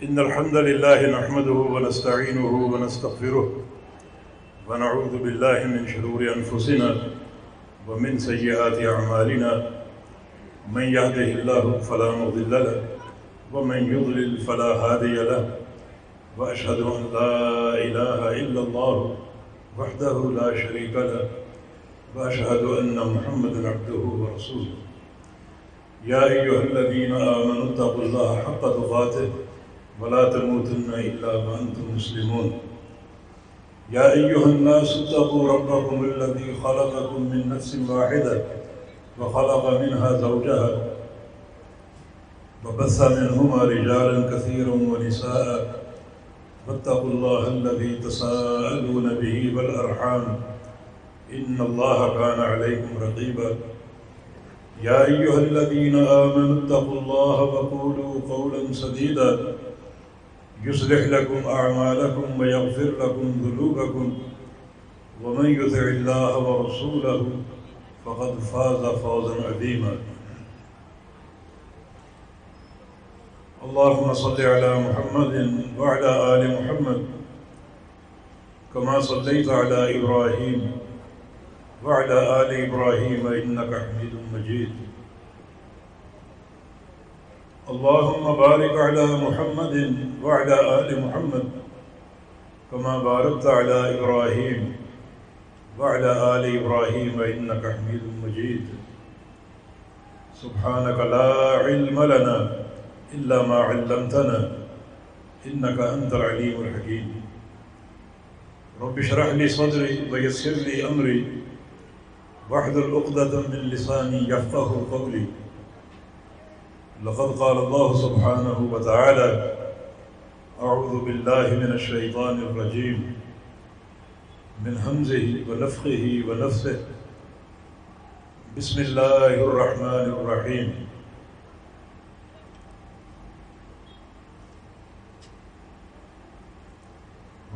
إن الحمد لله نحمده ونستعينه ونستغفره ونعوذ بالله من شرور أنفسنا ومن سيئات أعمالنا من يهده الله فلا مضل له ومن يضلل فلا هادي له وأشهد أن لا إله إلا الله وحده لا شريك له وأشهد أن محمدا عبده ورسوله يا أيها الذين آمنوا اتقوا الله حق تقاته ولا تموتن إلا وأنتم مسلمون يا أيها الناس اتقوا ربكم الذي خلقكم من نفس واحدة وخلق منها زوجها وبث منهما رجالا كثيرا ونساء واتقوا الله الذي تساءلون به والأرحام إن الله كان عليكم رقيبا يا أيها الذين آمنوا اتقوا الله وقولوا قولا سديدا يصلح لكم أعمالكم ويغفر لكم ذنوبكم ومن يطع الله ورسوله فقد فاز فوزا عظيما اللهم صل على محمد وعلى آل محمد كما صليت على إبراهيم وعلى آل إبراهيم إنك حميد مجيد اللهم بارك على محمد وعلى آل محمد كما باركت على إبراهيم وعلى آل إبراهيم إنك حميد مجيد سبحانك لا علم لنا إلا ما علمتنا إنك أنت العليم الحكيم رب اشرح لي صدري ويسر لي أمري واحلل عقدة من لساني يفقهوا قولي لقد قال الله سبحانه وتعالى أعوذ بالله من الشيطان الرجيم من همزه ونفخه ونفثه بسم الله الرحمن الرحيم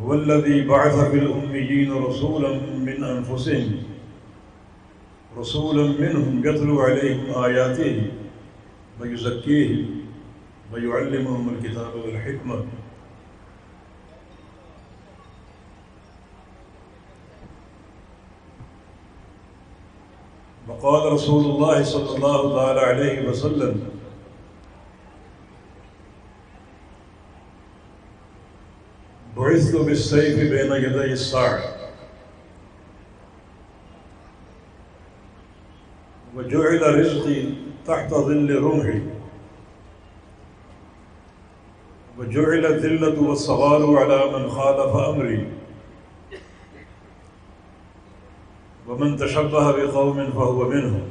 هو الذي بعث في الأميين رسولا من أنفسهم رسولا منهم يتلو عليهم آياته ويزكيهم ويعلمهم الكتاب والحكمة وقال رسول الله صلى الله تعالى عليه وسلم بعثت بالسيف بين يدي الساعة وجعل رزقي تحت ظل رمحي وجعل الذلة والصغار على من خالف أمري ومن تشبه بقوم فهو منهم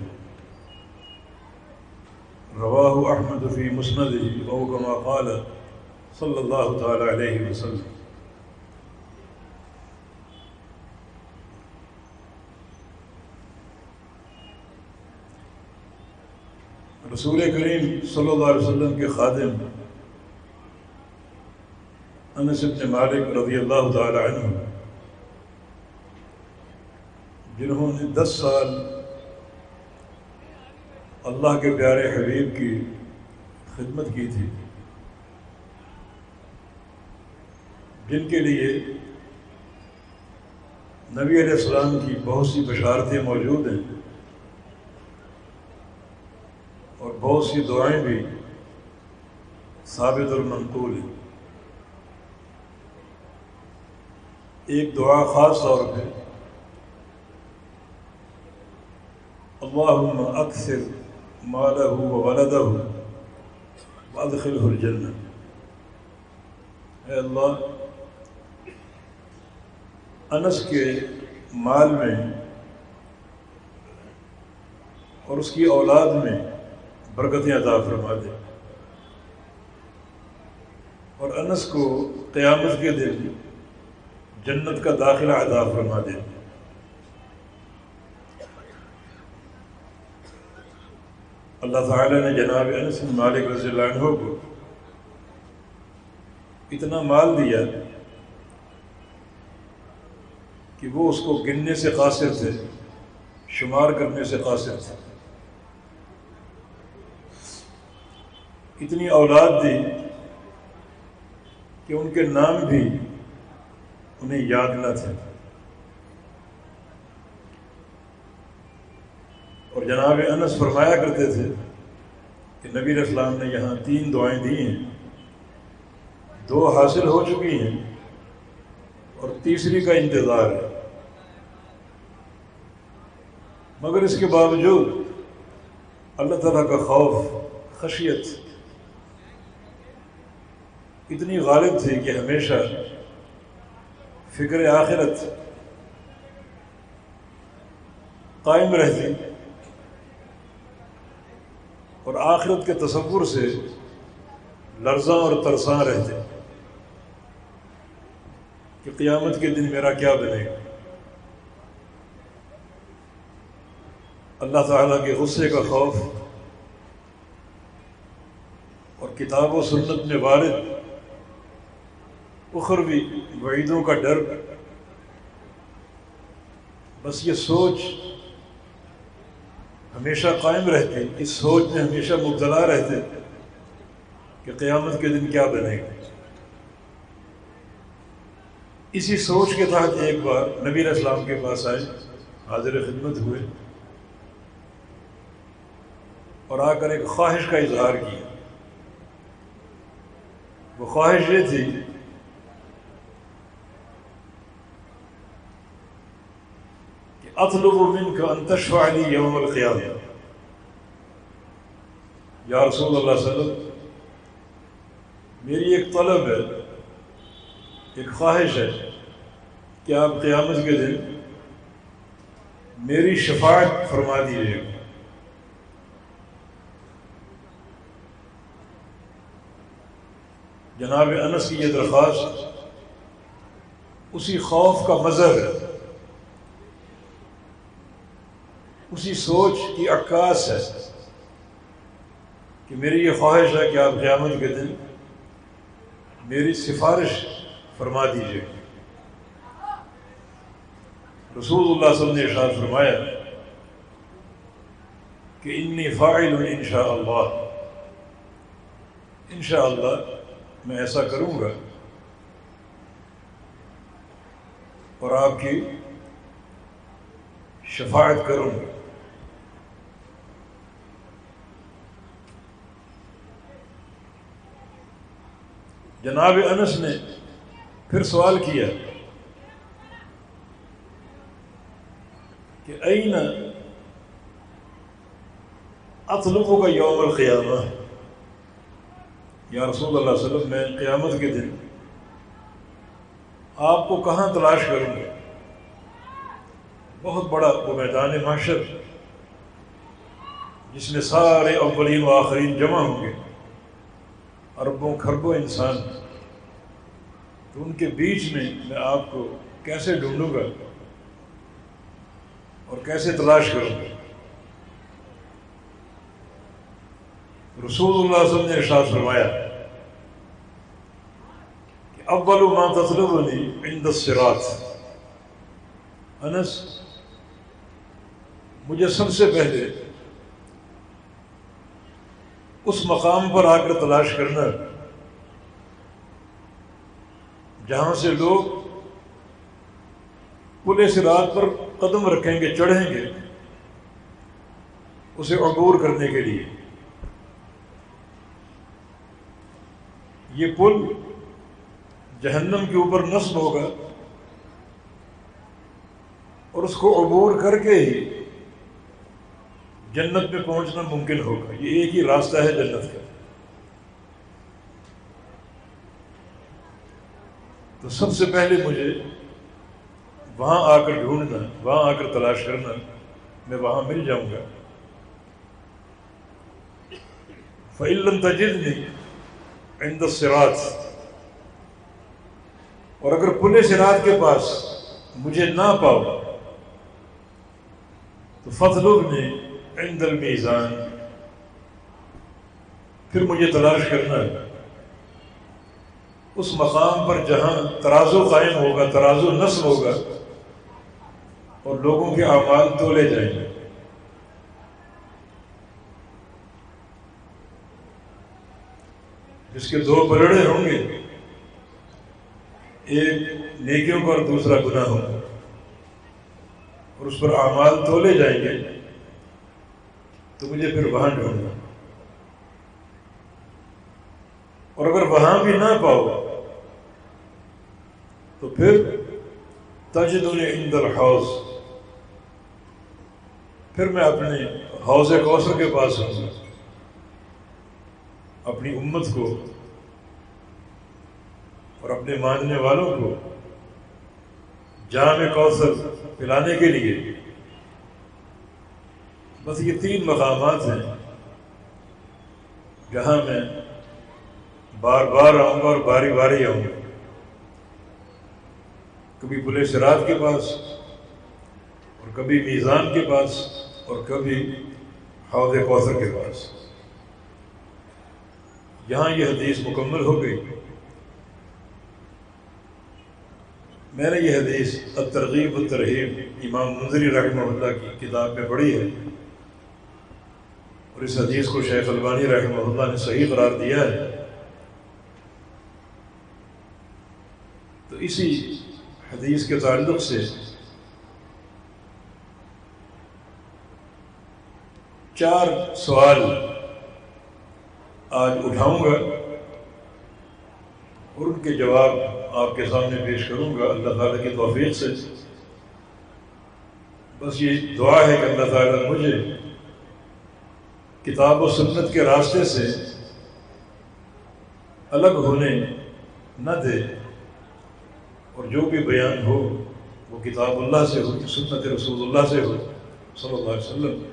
رواه أحمد في مسنده أو كما قال صلى الله تعالى عليه وسلم رسول کریم صلی اللہ علیہ وسلم کے خادم انس بن مالک رضی اللہ تعالی عنہ جنہوں نے 10 سال اللہ کے پیارے حبیب کی خدمت کی تھی، جن کے لیے نبی علیہ السلام کی بہت سی بشارتیں موجود ہیں اور بہت سی دعائیں بھی ثابت اور منقول ہیں۔ ایک دعا خاص طور پہ اللہم اکثر مالہ وولدہ وادخلہ الجنہ، اے اللہ انس کے مال میں اور اس کی اولاد میں برکتیں عطا فرما دے، اور انس کو قیامت کے دن جنت کا داخلہ عطا فرما دے۔ اللہ تعالیٰ نے جناب انس بن مالک رضی اللہ عنہ کو اتنا مال دیا کہ وہ اس کو گننے سے قاصر تھے، شمار کرنے سے قاصر تھے۔ اتنی اولاد دی کہ ان کے نام بھی انہیں یاد نہ تھے. اور جناب انس فرمایا کرتے تھے کہ نبی علیہ السلام نے یہاں 3 دعائیں دی ہیں، 2 حاصل ہو چکی ہیں اور تیسری کا انتظار ہے. مگر اس کے باوجود اللہ تعالیٰ کا خوف، خشیت اتنی غالب تھی کہ ہمیشہ فکر آخرت قائم رہتی اور آخرت کے تصور سے لرزاں اور ترساں رہتے کہ قیامت کے دن میرا کیا بنے گا. اللہ تعالیٰ کے غصے کا خوف اور کتاب و سنت میں وارد اخروی وعیدوں کا ڈر، بس یہ سوچ ہمیشہ قائم رہتی، اس سوچ میں ہمیشہ مبتلا رہتے کہ قیامت کے دن کیا بنے گا. اسی سوچ کے تحت ایک بار نبی علیہ السلام کے پاس آئے، حاضر خدمت ہوئے اور آ کر ایک خواہش کا اظہار کیا. وہ خواہش یہ تھی کہ اطلب منک ان تشفع لی یوم القیامہ. یا رسول اللہ صلی اللہ علیہ وسلم، میری ایک طلب ہے، ایک خواہش ہے کہ آپ قیامت کے دن میری شفاعت فرما دیجیے گا. جناب انس کی یہ درخواست اسی خوف کا مظہر ہے، اسی سوچ کی عکاس ہے کہ میری یہ خواہش ہے کہ آپ قیامت کے دن میری سفارش فرما دیجیے. رسول اللہ صلی اللہ علیہ وسلم نے ارشاد فرمایا کہ انی فاعل انشاءاللہ، انشاءاللہ میں ایسا کروں گا اور آپ کی شفاعت کروں گا. جناب انس نے پھر سوال کیا کہ این اطلبک یوم القیامہ. یا رسول اللہ صلی اللہ علیہ وسلم، میں قیامت کے دن آپ کو کہاں تلاش کروں گا؟ بہت بڑا وہ میدان محشر جس میں سارے اولین و آخرین جمع ہوں گے، اربوں کھربوں انسان، تو ان کے بیچ میں آپ کو کیسے ڈھونڈوں گا اور کیسے تلاش کروں گا؟ رسول اللہ صلی اللہ علیہ وسلم نے ارشاد فرمایا کہ اول ما تطلبنی عند الصراط. انس، مجھے سب سے پہلے اس مقام پر آ کر تلاش کرنا جہاں سے لوگ پل صراط پر قدم رکھیں گے، چڑھیں گے اسے عبور کرنے کے لیے. یہ پل جہنم کے اوپر نصب ہوگا اور اس کو عبور کر کے ہی جنت میں پہنچنا ممکن ہوگا. یہ ایک ہی راستہ ہے جنت کا. تو سب سے پہلے مجھے وہاں آ کر ڈھونڈنا، وہاں آ کر تلاش کرنا، میں وہاں مل جاؤں گا. فَإِن لَّمْ تَجِدْنِي عند الصراط، اور اگر پل صراط کے پاس مجھے نہ پاؤ تو فاطلبنی عند المیزان، پھر مجھے تلاش کرنا اس مقام پر جہاں ترازو قائم ہوگا، ترازو نصب ہوگا اور لوگوں کے اعمال تولے جائیں گے. جس کے 2 پلڑے ہوں گے ایک نیکیوں کا اور دوسرا گناہوں کا، اور اس پر اعمال تولے جائیں گے، تو مجھے پھر وہاں ڈھونڈنا، اور اگر وہاں بھی نہ پاؤ تو پھر تجدنی عند الحوض، پھر میں اپنے حوض کوثر کے پاس ہوں گا، اپنی امت کو اور اپنے ماننے والوں کو جام کوثر پلانے کے لیے۔ بس یہ 3 مقامات ہیں جہاں میں بار بار آؤں گا اور باری باری آؤں گا، کبھی پل صراط کے پاس، اور کبھی میزان کے پاس، اور کبھی حوض کوثر کے پاس۔ یہاں یہ حدیث مکمل ہو گئی۔ میں نے یہ حدیث الترغیب والترہیب امام منذری رحمہ اللہ کی کتاب میں پڑھی ہے، اور اس حدیث کو شیخ البانی رحمہ اللہ نے صحیح قرار دیا ہے۔ تو اسی حدیث کے تعلق سے 4 سوال آج اٹھاؤں گا، اور ان کے جواب آپ کے سامنے پیش کروں گا اللہ تعالیٰ کی توفیق سے۔ بس یہ دعا ہے کہ اللہ تعالیٰ مجھے کتاب و سنت کے راستے سے الگ ہونے نہ دے، اور جو بھی بیان ہو وہ کتاب اللہ سے ہو، سنت رسول اللہ سے ہو صلی اللہ علیہ وسلم،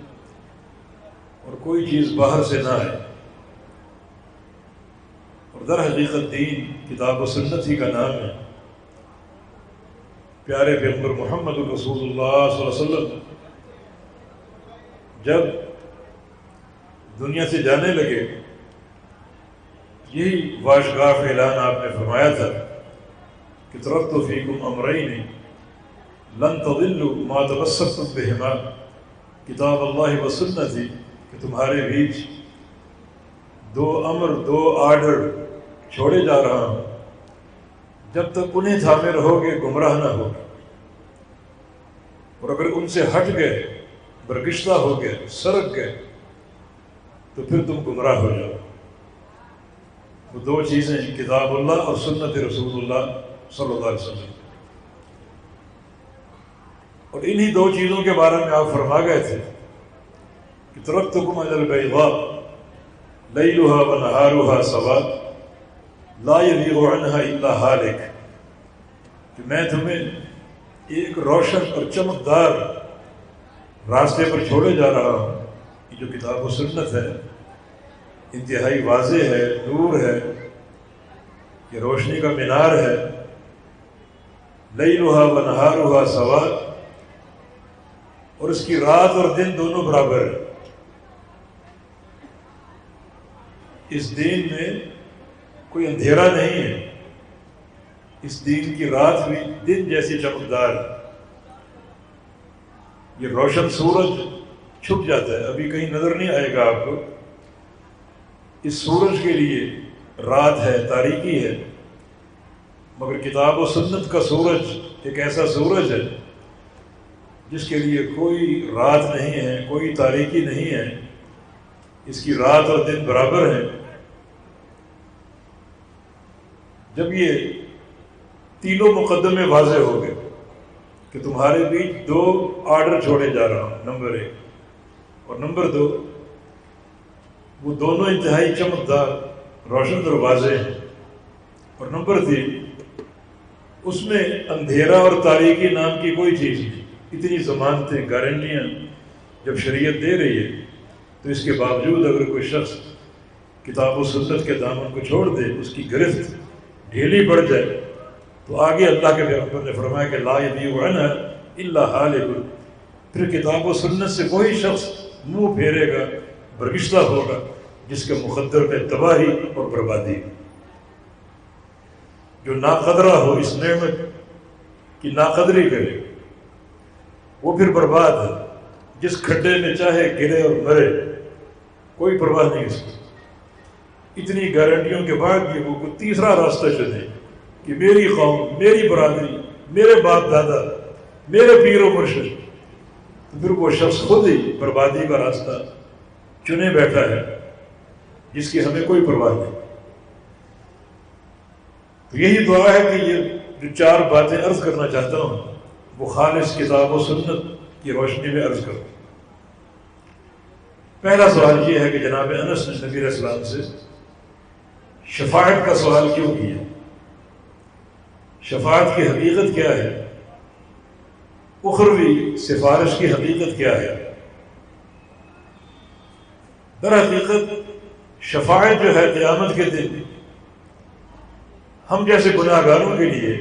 اور کوئی چیز باہر سے نہ آئے۔ اور در حقیقت دین کتاب و سنت ہی کا نام ہے۔ پیارے پیغمبر محمد رسول اللہ صلی اللہ علیہ وسلم جب دنیا سے جانے لگے، یہی واشگاف اعلان آپ نے فرمایا تھا کہ ترکت فیکم امرین لن تضلوا ما تمسکتم بہما، کتاب اللہ و سنتی، کہ تمہارے بیچ 2 امر 2 آرڈر چھوڑے جا رہا ہوں، جب تک انہیں تھامے رہو گے گمراہ نہ ہوگے، اور اگر ان سے ہٹ گئے، برگشتہ ہو گئے، سرک گئے، تو پھر تم گمراہ ہو جاؤ۔ وہ 2 چیزیں کتاب اللہ اور سنت رسول اللہ صلی اللہ علیہ وسلم، اور انہی 2 چیزوں کے بارے میں آپ فرما گئے تھے کہ ترکتکم علی البیضاء لیلھا ونہارھا سواء لا یزیغ عنہا الا ہالک، کہ میں تمہیں ایک روشن اور چمکدار راستے پر چھوڑے جا رہا ہوں۔ یہ جو کتاب و سنت ہے انتہائی واضح ہے، نور ہے، یہ روشنی کا مینار ہے۔ لیلھا ونہارھا سواء، اور اس کی رات اور دن دونوں برابر ہیں۔ اس دین میں کوئی اندھیرا نہیں ہے، اس دین کی رات بھی دن جیسی چمکدار ہے۔ یہ روشن سورج چھپ جاتا ہے، ابھی کہیں نظر نہیں آئے گا آپ کو۔ اس سورج کے لیے رات ہے، تاریکی ہے، مگر کتاب و سنت کا سورج ایک ایسا سورج ہے جس کے لیے کوئی رات نہیں ہے، کوئی تاریکی نہیں ہے، اس کی رات اور دن برابر ہیں۔ جب یہ تینوں مقدمے واضح ہو گئے کہ تمہارے بیچ 2 آرڈر چھوڑے جا رہا ہوں، نمبر 1 اور نمبر 2، وہ دونوں انتہائی چمکدار، روشن اور واضح ہیں، اور نمبر 3، اس میں اندھیرا اور تاریکی نام کی کوئی چیز نہیں۔ اتنی ضمانتیں، گارنٹیاں جب شریعت دے رہی ہے، تو اس کے باوجود اگر کوئی شخص کتاب و سنت کے دامن کو چھوڑ دے، اس کی گرفت ڈھیلی پڑ جائے، تو آگے اللہ کے پیغمبر نے فرمایا کہ لا یزیغ عنہا الا ہالک، پھر کتاب و سنت سے کوئی شخص منہ پھیرے گا، برگشتہ ہوگا، جس کے مقدر میں تباہی اور بربادی۔ جو ناقدرہ ہو، اس نعمت کی ناقدری کرے، وہ پھر برباد ہے۔ جس کھڈے میں چاہے گرے اور مرے، کوئی پرواہ نہیں اس کو۔ اتنی گارنٹیوں کے بعد بھی وہ کوئی تیسرا راستہ چلے کہ میری قوم، میری برادری، میرے باپ دادا، میرے پیر و مرشد، تو پھر وہ شخص خود ہی بربادی کا راستہ چنے بیٹھا ہے جس کی ہمیں کوئی پرواہ نہیں۔ تو یہی دعا ہے کہ یہ جو 4 باتیں عرض کرنا چاہتا ہوں وہ خالص کتاب و سنت کی روشنی میں عرض کروں۔ پہلا سوال یہ ہے کہ جناب انس نے نبی علیہ السلام سے شفاعت کا سوال کیوں کیا؟ شفاعت کی حقیقت کیا ہے؟ اخروی سفارش کی حقیقت کیا ہے؟ در حقیقت شفاعت جو ہے قیامت کے دن ہم جیسے گناہ گاروں کے لیے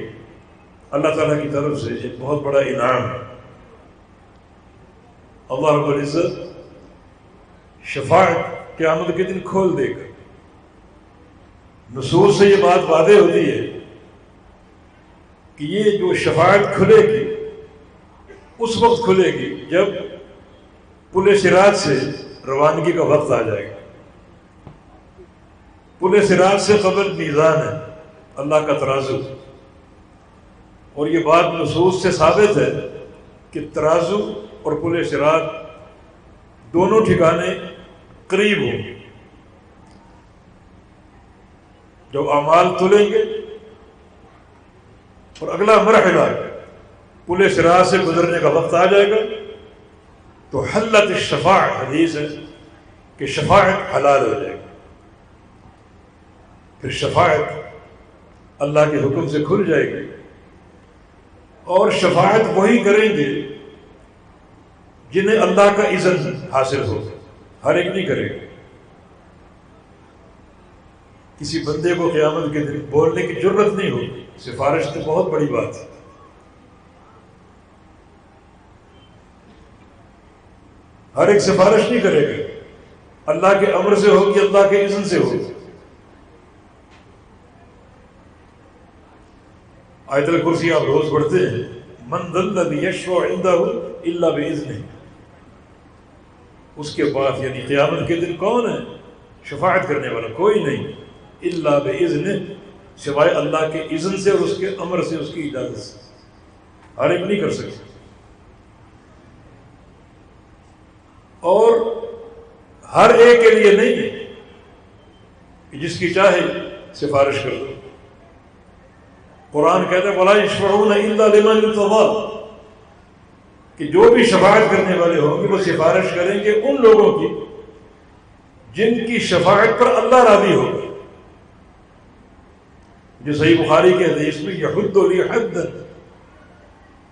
اللہ تعالیٰ کی طرف سے ایک بہت بڑا انعام ہے۔ اللہ رب العزت شفاعت قیامت کے دن کھول دے گا۔ نصوص سے یہ بات واضح ہوتی ہے کہ یہ جو شفاعت کھلے گی اس وقت کھلے گی جب پل صراط سے روانگی کا وقت آ جائے گا۔ پل صراط سے قبل میزان ہے، اللہ کا ترازو، اور یہ بات نصوص سے ثابت ہے کہ ترازو اور پل صراط دونوں ٹھکانے قریب ہوں۔ جب اعمال تلیں گے اور اگلا مرحلہ پل صراط سے گزرنے کا وقت آ جائے گا تو حلت الشفاعت، حدیث ہے کہ شفاعت حلال ہو جائے گی۔ پھر شفاعت اللہ کے حکم سے کھل جائے گی، اور شفاعت وہی کریں گے جنہیں اللہ کا اذن حاصل ہو، ہر ایک نہیں کرے گا۔ کسی بندے کو قیامت کے دن بولنے کی جرت نہیں ہوگی، سفارش تو بہت بڑی بات ہے۔ ہر ایک سفارش نہیں کرے گا، اللہ کے امر سے ہوگی، اللہ کے اذن سے ہوگی۔ آیت الکرسی آپ روز پڑھتے ہیں، من ذا الذی یشفع عندہ الا باذنہ۔ اس کے بعد یعنی قیامت کے دن کون ہے شفاعت کرنے والا؟ کوئی نہیں، الا باذنہ، سوائے اللہ کے اذن سے اور اس کے امر سے، اس کی اجازت سے۔ ہر ایک نہیں کر سکتے، اور ہر ایک کے لیے نہیں ہے کہ جس کی چاہے سفارش کر دو۔ قرآن کہتا ہے وَلَا يَشْفَعُونَ إِلَّا لِمَنِ ارْتَضَىٰ، کہ جو بھی شفاعت کرنے والے ہوں گے وہ سفارش کریں گے ان لوگوں کی جن کی شفاعت پر اللہ راضی ہوگا۔ جو صحیح بخاری کے حدیث میں یحد لی حد،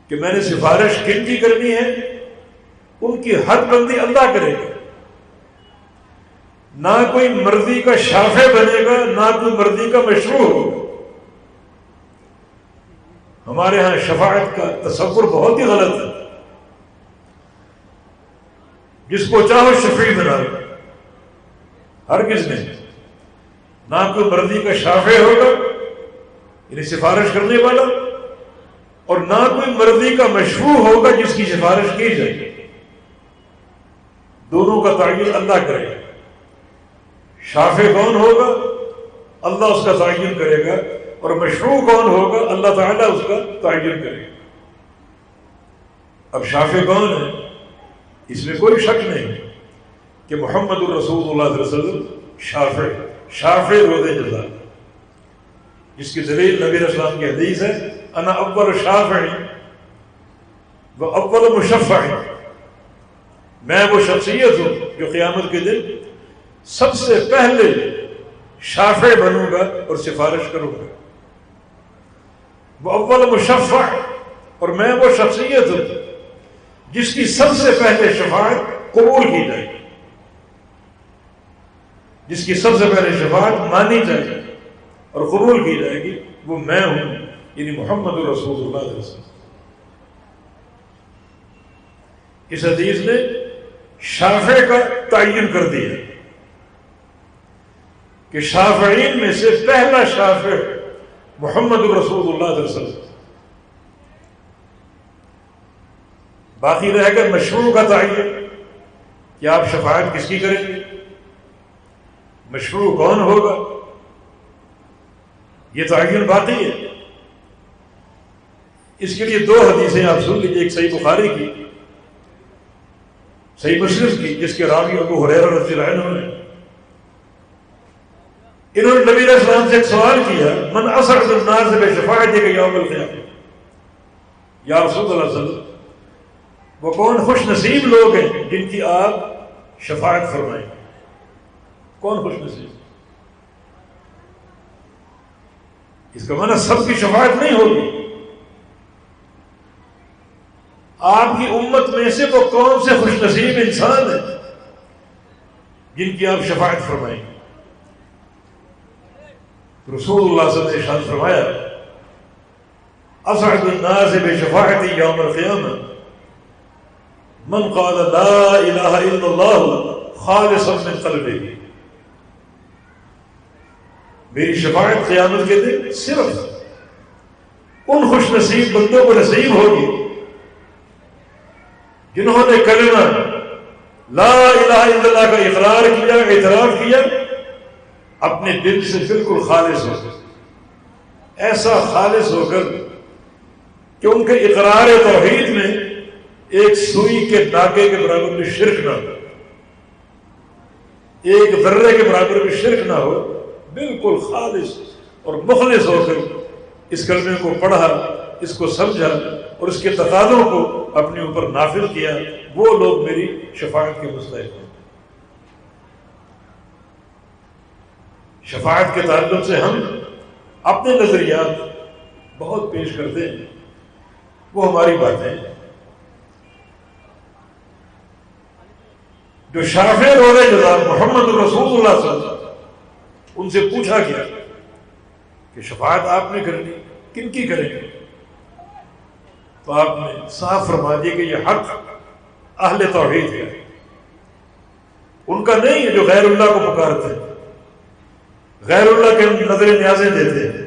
کہ میں نے سفارش کن کی کرنی ہے، ان کی حد بندی اللہ کرے گا۔ نہ کوئی مرضی کا شافع بنے گا، نہ کوئی مرضی کا مشروع ہوگا۔ ہمارے ہاں شفاعت کا تصور بہت ہی غلط ہے، جس کو چاہو شفیع بنا لو، ہرگز نہیں۔ نہ کوئی مرضی کا شافع ہوگا یعنی سفارش کرنے والا، اور نہ کوئی مرضی کا مشروع ہوگا جس کی سفارش کی جائے گی۔ دونوں کا تعین اللہ کرے گا۔ شافع کون ہوگا اللہ اس کا تعین کرے گا، اور مشروع کون ہوگا اللہ تعالیٰ اس کا تعین کرے گا۔ اب شافع کون ہے اس میں کوئی شک نہیں کہ محمد الرسول اللہ صلی اللہ علیہ وسلم شافع روز جزا، جس کی دلیل نبی علیہ السلام کی حدیث ہے انا اول شافع و اول مشفع، میں وہ شخصیت ہوں جو قیامت کے دن سب سے پہلے شافع بنوں گا اور سفارش کروں گا۔ وہ اول مشفع، اور میں وہ شخصیت ہوں جس کی سب سے پہلے شفاعت قبول کی جائے گی، جس کی سب سے پہلے شفاعت مانی جائے گی اور قبول کی جائے گی، وہ میں ہوں، یعنی محمد رسول اللہ صلی اللہ علیہ وسلم۔ اس حدیث نے شافع کا تعین کر دیا کہ شافعین میں سے پہلا شافع محمد رسول اللہ صلی اللہ علیہ وسلم۔ باقی رہ گا مشروع کا تعین کہ آپ شفاعت کس کی کریں گے، مشروع کون ہوگا، یہ تعین باقی ہے۔ اس کے لیے دو حدیثیں آپ سن لیجیے، ایک صحیح بخاری کی، صحیح مسلم کی، جس کے راوی ابو ہریرہ رضی اللہ عنہ نے، انہوں نے نبی علیہ السلام سے ایک سوال کیا، من اسعد الناس بشفاعتک یوم القیامہ، یا رسول اللہ صلی اللہ علیہ وسلم وہ کون خوش نصیب لوگ ہیں جن کی آپ شفاعت فرمائیں؟ کون خوش نصیب؟ اس کا معنی سب کی شفاعت نہیں ہوگی، آپ کی امت میں سے وہ کون سے خوش نصیب انسان ہیں جن کی آپ شفاعت فرمائیں؟ رسول اللہ صلی اللہ علیہ وسلم نے ارشاد فرمایا، اسعد الناس بشفاعتی یوم القیامہ من قال لا الہ الا اللہ خالصا من قلبہ، میری شفاعت قیامت کے دن صرف ان خوش نصیب بندوں کو نصیب ہوگی جنہوں نے کلمہ لا الہ الا اللہ کا اقرار کیا، اعتراف کیا، اپنے دل سے بالکل خالص ہو کر، ایسا خالص ہو کر کہ ان کے اقرار توحید میں ایک سوئی کے داغے کے برابر بھی شرک نہ ہو، ایک ذرے کے برابر بھی شرک نہ ہو، بالکل خالص اور مخلص ہو کر اس کلمے کو پڑھا، اس کو سمجھا اور اس کے تقاضوں کو اپنے اوپر نافذ کیا، وہ لوگ میری شفاعت کے مستحق ہیں۔ شفاعت کے تعلق سے ہم اپنے نظریات بہت پیش کرتے ہیں، وہ ہماری باتیں ہیں۔ جو شافع روح جزا محمد رسول اللہ صلی اللہ علیہ وسلم، ان سے پوچھا گیا کہ شفاعت آپ نے کرنی، کن کی کریں گے؟ تو آپ نے صاف فرما دیا کہ یہ حق اہل توحید کا ہے، ان کا نہیں ہے جو غیر اللہ کو پکارتے ہیں، غیر اللہ کے نظر نیازیں دیتے ہیں،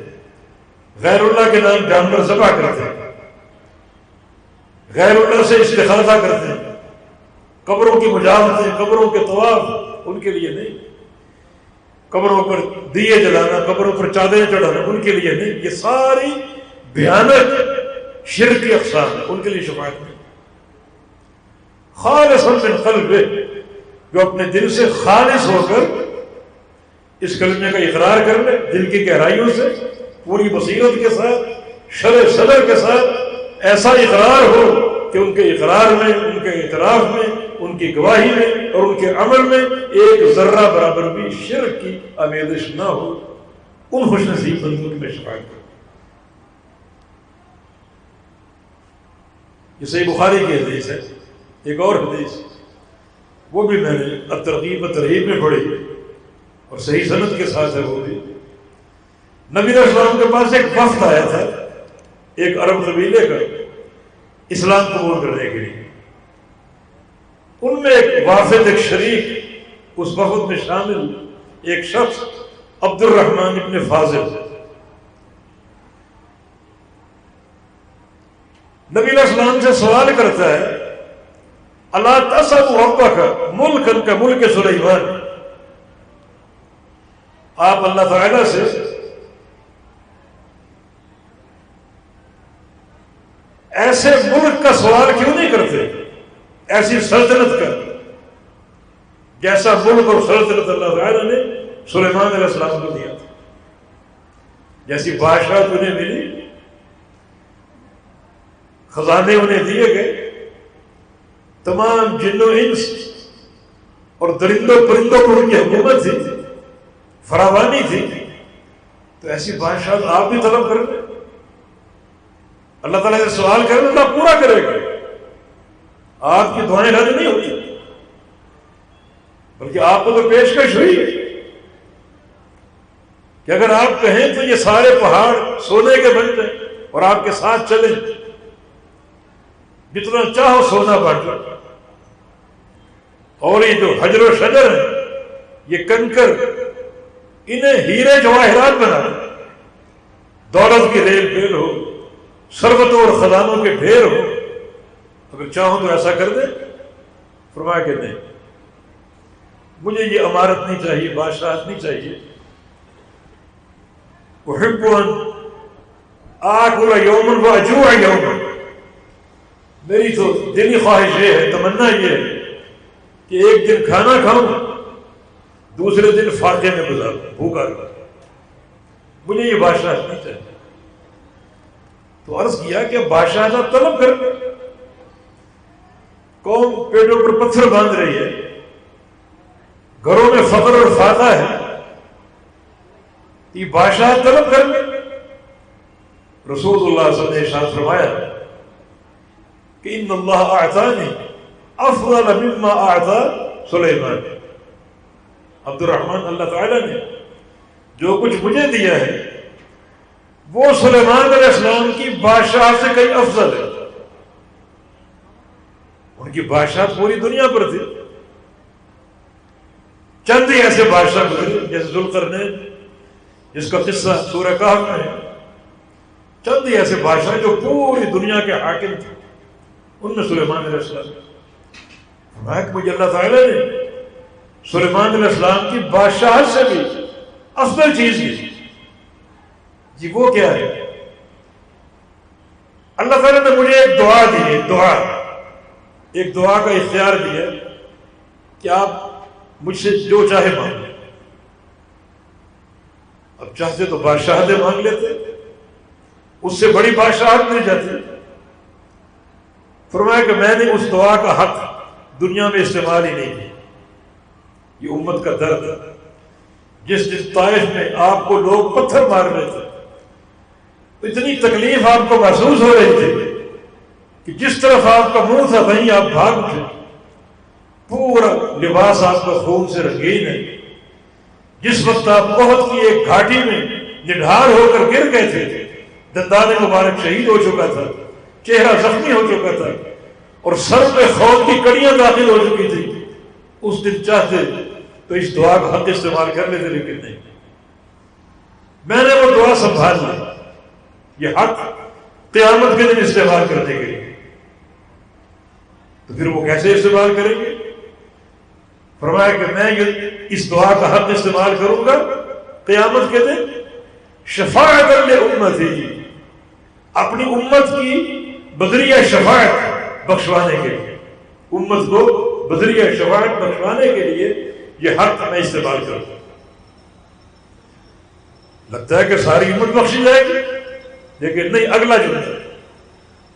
غیر اللہ کے نام جانور ذبح کرتے ہیں، غیر اللہ سے استغاثہ کرتے ہیں، قبروں کی مجاورتیں، قبروں کے طواف ان کے لیے نہیں، قبروں پر دیے جلانا، قبروں پر چادریں چڑھانا ان کے لیے نہیں، یہ ساری بھیانک شرک کی اقسام ہے، ان کے لیے شفاعت نہیں۔ خالص من قلبہ، جو اپنے دل سے خالص ہو کر اس کلمے کا اقرار کر لے، دل کی گہرائیوں سے پوری بصیرت کے ساتھ، شرح صدر کے ساتھ ایسا اقرار ہو کہ ان کے اقرار میں، ان کے اعتراف میں، ان کی گواہی میں اور ان کے عمل میں ایک ذرہ برابر بھی شرک کی آمیزش نہ ہو، ان خوش نصیب بندوں کی میں شفاعت کروں۔ یہ صحیح بخاری کی حدیث ہے۔ ایک اور حدیث وہ بھی میں نے الترغیب و ترہیب میں پڑھی اور صحیح سند کے ساتھ ہے، وہ بھی نبی علیہ السلام کے پاس ایک وفد آیا تھا، ایک عرب قبیلے کا، اسلام قبول کرنے کے لیے۔ ان میں ایک وافد، ایک شریک اس وفد میں شامل ایک شخص عبد الرحمن ابن فاضل، نبی علیہ السلام سے سوال کرتا ہے، اللہ تسأل ربک ملکن کا ملک سلیمان، آپ اللہ تعالیٰ سے ایسے ملک کا سوال کیوں نہیں کرتے، ایسی سلطنت کا جیسا ملک اور سلطنت اللہ تعالیٰ نے سلیمان علیہ السلام کو دیا تھا، جیسی بادشاہت انہیں ملی، خزانے انہیں دیے گئے، تمام جن و انس اور درندوں پرندوں پر ان کی حکومت تھی، فراوانی تھی، تو ایسی بادشاہت آپ بھی طلب کر لیں، اللہ تعالیٰ سے سوال کریں، اللہ پورا کرے گا، آپ کی دعائیں رد نہیں ہوتی، بلکہ آپ کو تو پیشکش ہوئی ہے کہ اگر آپ کہیں تو یہ سارے پہاڑ سونے کے بن جائیں اور آپ کے ساتھ چلیں، جتنا چاہو سونا بانٹ لو، اور یہ جو حجر و شجر ہے، یہ کنکر، انہیں ہیرے جواہرات بنا، دولت کی ریل پھیل ہو، ثروتوں اور خزانوں کے ڈھیر ہو، اگر چاہوں تو ایسا کر دیں؟ فرمایا کہ نہیں، مجھے یہ امارت نہیں چاہیے، بادشاہت نہیں چاہیے، احب ان آکل یومن و اجوع یومن، میری تو دلی خواہش یہ ہے، تمنا یہ ہے کہ ایک دن کھانا کھاؤں، دوسرے دن فاقے میں گزاروں، بھوکا رہوں، مجھے یہ بادشاہ نہیں چاہیے۔ تو عرض کیا کہ بادشاہ طلب کر، قوم پیٹوں پر پتھر باندھ رہی ہے، گھروں میں فقر اور فاقہ ہے، یہ بادشاہ طلب کر۔ رسول اللہ صلی اللہ علیہ وسلم نے ارشاد فرمایا کہ ان اللہ اعطانی افضل مما اعطى سلیمان، عبد الرحمن اللہ تعالیٰ نے جو کچھ مجھے دیا ہے وہ سلیمان علیہ السلام کی بادشاہ سے کئی افضل ہے۔ ان کی بادشاہ پوری دنیا پر تھی، چند ہی ایسے بادشاہ گزرے جیسے ذوالقرنین جس کا قصہ سورہ کہف میں ہے، چند ہی ایسے بادشاہ جو پوری دنیا کے حاکم تھے، ان میں سلیمان علیہ السلام۔ فرمایا کہ مجھے اللہ تعالیٰ نے سلیمان علیہ السلام کی بادشاہت سے بھی افضل چیز دی۔ جی وہ کیا ہے؟ اللہ تعالیٰ نے مجھے ایک دعا دی ہے، ایک دعا کا اختیار دیا کہ آپ مجھ سے جو چاہے مانگیں۔ اب چاہتے تو بادشاہتیں مانگ لیتے، اس سے بڑی بادشاہت مل جاتی۔ فرمایا کہ میں نے اس دعا کا حق دنیا میں استعمال ہی نہیں کیا۔ یہ امت کا درد ہے، جس طائف میں آپ کو لوگ پتھر مار رہے تھے، اتنی تکلیف آپ کو محسوس ہو رہی تھی کہ جس طرف آپ کا منہ تھا وہیں آپ بھاگ اٹھے، پورا لباس آپ کا خون سے رنگین ہے۔ جس وقت آپ احد کی ایک گھاٹی میں نڈھال ہو کر گر گئے تھے، دندان مبارک شہید ہو چکا تھا، چہرہ زخمی ہو چکا تھا اور سر میں خون کی کڑیاں داخل ہو چکی تھی، اس دن چاہتے تو اس دعا کا حق استعمال کر لیتے، لیکن نہیں۔ میں نے وہ دعا سنبھال لی، یہ حق قیامت کے دن استعمال کرنے کے لیے۔ تو پھر وہ کیسے استعمال کریں گے؟ فرمایا کہ میں اس دعا کا حق استعمال کروں گا قیامت کے دن شفاعت لامتی، اپنی امت کی بذریعہ شفاعت بخشوانے کے لیے، امت کو بذریعہ شفاعت بخشوانے کے لیے یہ حق میں استعمال کروں۔ لگتا ہے کہ ساری امت بخشی جائے گی، لیکن نہیں، اگلا جملہ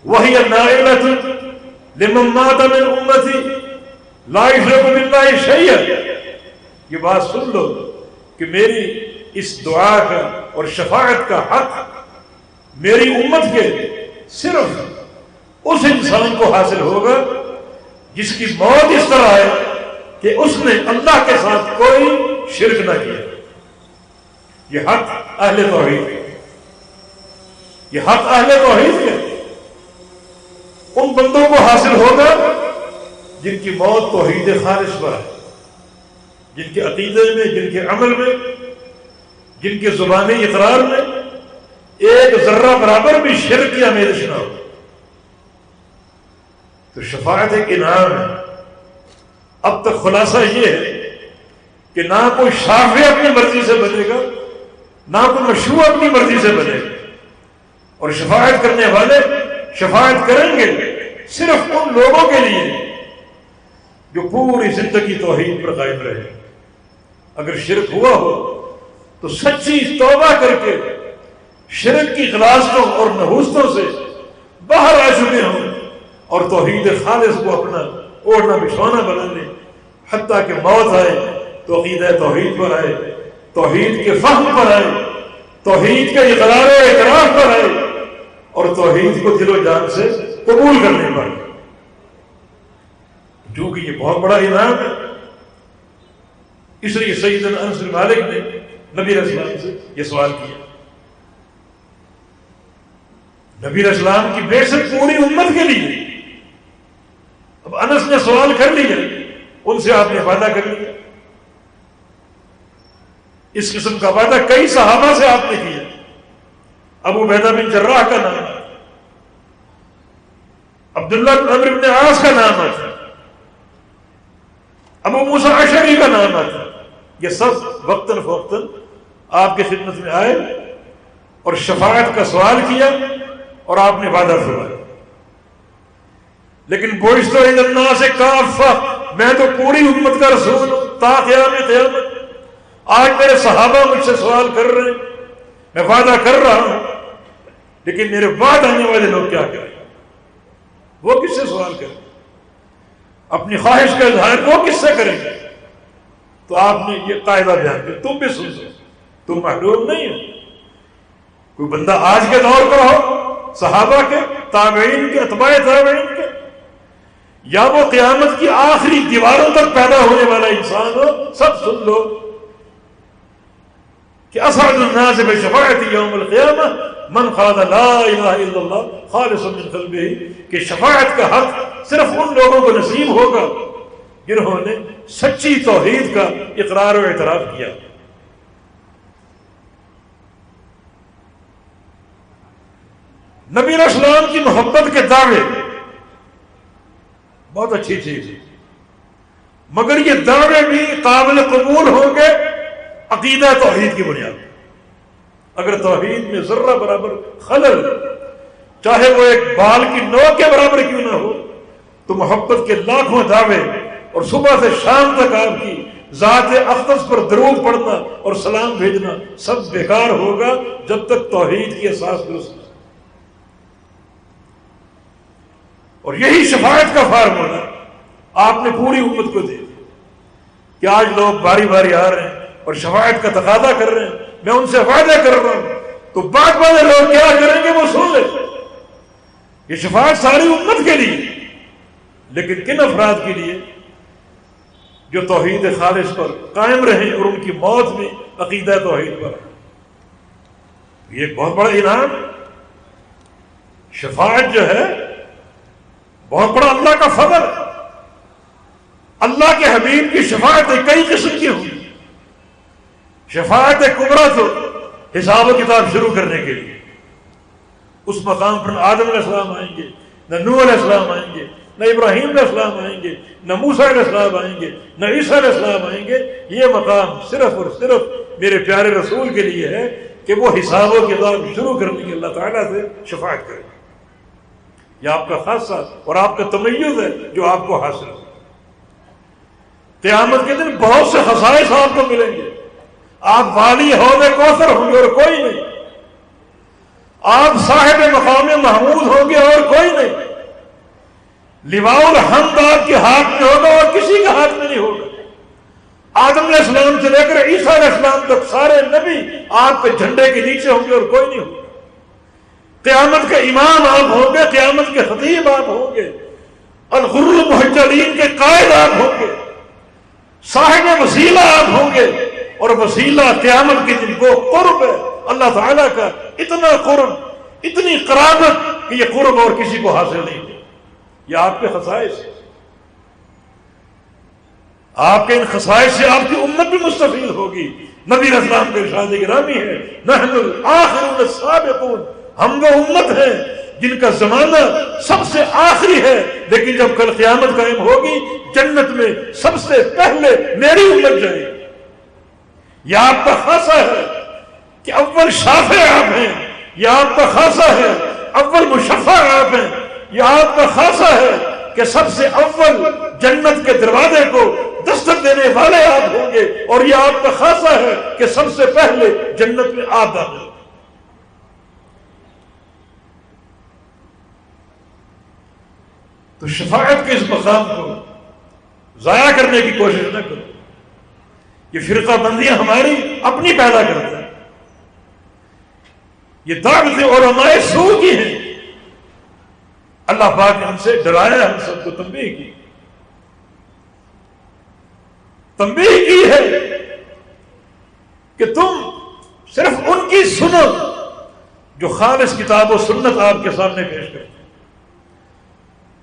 وَهِيَ نَائِلَةٌ لِمَن مَاتَ مِنْ أُمَّتِي لَا يُشْرِكُ بِاللَّهِ شَيْئًا۔ یہ بات سن لو کہ میری اس دعا کا اور شفاعت کا حق میری امت کے صرف اس انسان کو حاصل ہوگا جس کی موت اس طرح ہے کہ اس نے اللہ کے ساتھ کوئی شرک نہ کیا۔ یہ حق اہل توحید ہے، یہ حق اہل توحید ہے، ان بندوں کو حاصل ہوگا جن کی موت توحید خالص پر ہے، جن کے عقیدے میں، جن کے عمل میں، جن کے زبانی اقرار میں ایک ذرہ برابر بھی شرک کی آمیزش نہ ہو۔ تو شفاعت ایک انعام ہے۔ اب تک خلاصہ یہ ہے کہ نہ کوئی شافع اپنی مرضی سے بنے گا، نہ کوئی مشروع اپنی مرضی سے بنے گا، اور شفاعت کرنے والے شفاعت کریں گے صرف ان لوگوں کے لیے جو پوری زندگی توحید پر قائم رہے۔ اگر شرک ہوا ہو تو سچی توبہ کر کے شرک کی غلاظتوں اور نحوستوں سے باہر آ چکے ہوں اور توحید خالص کو اپنا اوڑھنا بچھونا بنا لیں، حتیٰ کہ موت آئے تو عقیدہ توحید پر آئے، توحید کے فہم پر آئے، توحید کے اقرار و اعتراف پر آئے اور توحید کو دل و جان سے قبول کرنے پر۔ جو کہ یہ بہت بڑا انعام ہے، اس لیے سیدنا انس بن مالک نے نبی علیہ السلام سے یہ سوال کیا۔ نبی علیہ السلام کی بعثت پوری امت کے لیے، اب انس نے سوال کر لیا، ان سے آپ نے وعدہ کر لیا، اس قسم کا وعدہ کئی صحابہ سے آپ نے کیا۔ ابو عبیدہ بن جراح کا نام ہے، عبداللہ بن عمرو بن عاص کا نام ہے، ابو موسیٰ اشعری کا نام ہے۔ یہ سب وقتاً فوقتاً آپ کی خدمت میں آئے اور شفاعت کا سوال کیا اور آپ نے وعدہ فرمایا. لیکن بعثت الی الناس کافہ، میں تو پوری امت کا رسول ہوں تا قیام قیامت. آج میرے صحابہ مجھ سے سوال کر رہے ہیں، میں وعدہ کر رہا ہوں، لیکن میرے بعد آنے والے لوگ کیا کریں؟ وہ کس سے سوال کریں؟ اپنی خواہش کا اظہار وہ کس سے کریں گے؟ تو آپ نے یہ قاعدہ بیان کیا، تم بھی سن سو، تم محروم نہیں ہو. کوئی بندہ آج کے دور کا ہو، صحابہ کے، تابعین کے، اتباع تابعین کے، یا وہ قیامت کی آخری دیواروں تک پیدا ہونے والا انسان ہو، سب سن لو کہ اسعد الناس بشفاعتی یوم القیامہ من قال لا الہ الا اللہ خالصا من قلبہ، کہ شفاعت کا حق صرف ان لوگوں کو نصیب ہوگا جنہوں نے سچی توحید کا اقرار و اعتراف کیا. نبی علیہ السلام کی محبت کے دعوے بہت اچھی چیز ہے، مگر یہ دعوے بھی قابل قبول ہوں گے عقیدہ توحید کی بنیاد. اگر توحید میں ذرہ برابر خلل، چاہے وہ ایک بال کی نوک کے برابر کیوں نہ ہو، تو محبت کے لاکھوں دعوے اور صبح سے شام تک آپ کی ذات اقدس پر درود پڑھنا اور سلام بھیجنا سب بیکار ہوگا جب تک توحید کی اساس درست نہ. اور یہی شفاعت کا فارمولہ آپ نے پوری امت کو دے کہ آج لوگ باری باری آ رہے ہیں اور شفاعت کا تقاضا کر رہے ہیں، میں ان سے وعدہ کر رہا ہوں، تو بعد والے لوگ کیا کریں گے وہ سن لیں. یہ شفاعت ساری امت کے لیے، لیکن کن افراد کے لیے؟ جو توحید خالص پر قائم رہیں اور ان کی موت میں عقیدہ توحید پر. یہ ایک بہت بڑا انعام. شفاعت جو ہے بہت بڑا اللہ کا فضل ہے. اللہ کے حبیب کی شفاعت کئی قسم کی ہوئی. شفاعت کبریٰ تو حساب و کتاب شروع کرنے کے لیے، اس مقام پر نہ آدم علیہ السلام آئیں گے، نہ نوح علیہ السلام آئیں گے، نہ ابراہیم علیہ السلام آئیں گے، نہ موسیٰ علیہ السلام آئیں گے، نہ عیسیٰ علیہ السلام آئیں گے. یہ مقام صرف اور صرف میرے پیارے رسول کے لیے ہے کہ وہ حساب و کتاب شروع کرنے کے اللہ تعالیٰ سے شفاعت کرے. یہ آپ کا خاصہ اور آپ کا تمیز ہے جو آپ کو حاصل ہے. قیامت کے دن بہت سے خصائص آپ کو ملیں گے. آپ والی حوض کوثر ہوں گے اور کوئی نہیں. آپ صاحب مقام محمود ہوں گے اور کوئی نہیں. لواء الحمد آپ کے ہاتھ میں ہوگا اور کسی کے ہاتھ میں نہیں ہوگا. آدم علیہ السلام سے لے کر عیسیٰ علیہ السلام تک سارے نبی آپ کے جھنڈے کے نیچے ہوں گے اور کوئی نہیں ہوگا. قیامت کے امام آپ ہوں گے، قیامت کے خطیب آپ ہوں گے، الغر المحجلین کے قائد آپ ہوں گے، صاحب وسیلہ آپ ہوں گے. اور وسیلہ قیامت کے دن کو قرب ہے اللہ تعالیٰ کا، اتنا قرب، اتنی قرابت کہ یہ قرب اور کسی کو حاصل نہیں ہے. یہ آپ کے خصائص ہیں. آپ کے ان خصائص سے آپ کی امت بھی مستفید ہوگی. نبی اسلام کے ارشاد گرامی ہے، نحن الآخرون السابقون، ہم وہ امت ہیں جن کا زمانہ سب سے آخری ہے، لیکن جب کل قیامت قائم ہوگی جنت میں سب سے پہلے میری امت جائے گی. یہ آپ کا خاصہ ہے کہ اول شافع آپ ہیں. یہ آپ کا خاصہ ہے اول مشفع آپ ہیں. یہ آپ کا خاصہ ہے کہ سب سے اول جنت کے دروازے کو دستک دینے والے آپ ہوں گے. اور یہ آپ کا خاصہ ہے کہ سب سے پہلے جنت میں آپ داخل ہوں. تو شفاعت کے اس مقام کو ضائع کرنے کی کوشش نہ کرو. یہ فرقہ بندیاں ہماری اپنی پیدا کرتے ہیں. یہ دعوت علماء سوء کی ہیں. اللہ پاک نے ہم سے ڈرایا، ہم سب کو تنبیہ کی. تنبیہ کی ہے کہ تم صرف ان کی سنو جو خالص کتاب و سنت آپ کے سامنے پیش کرتے ہیں،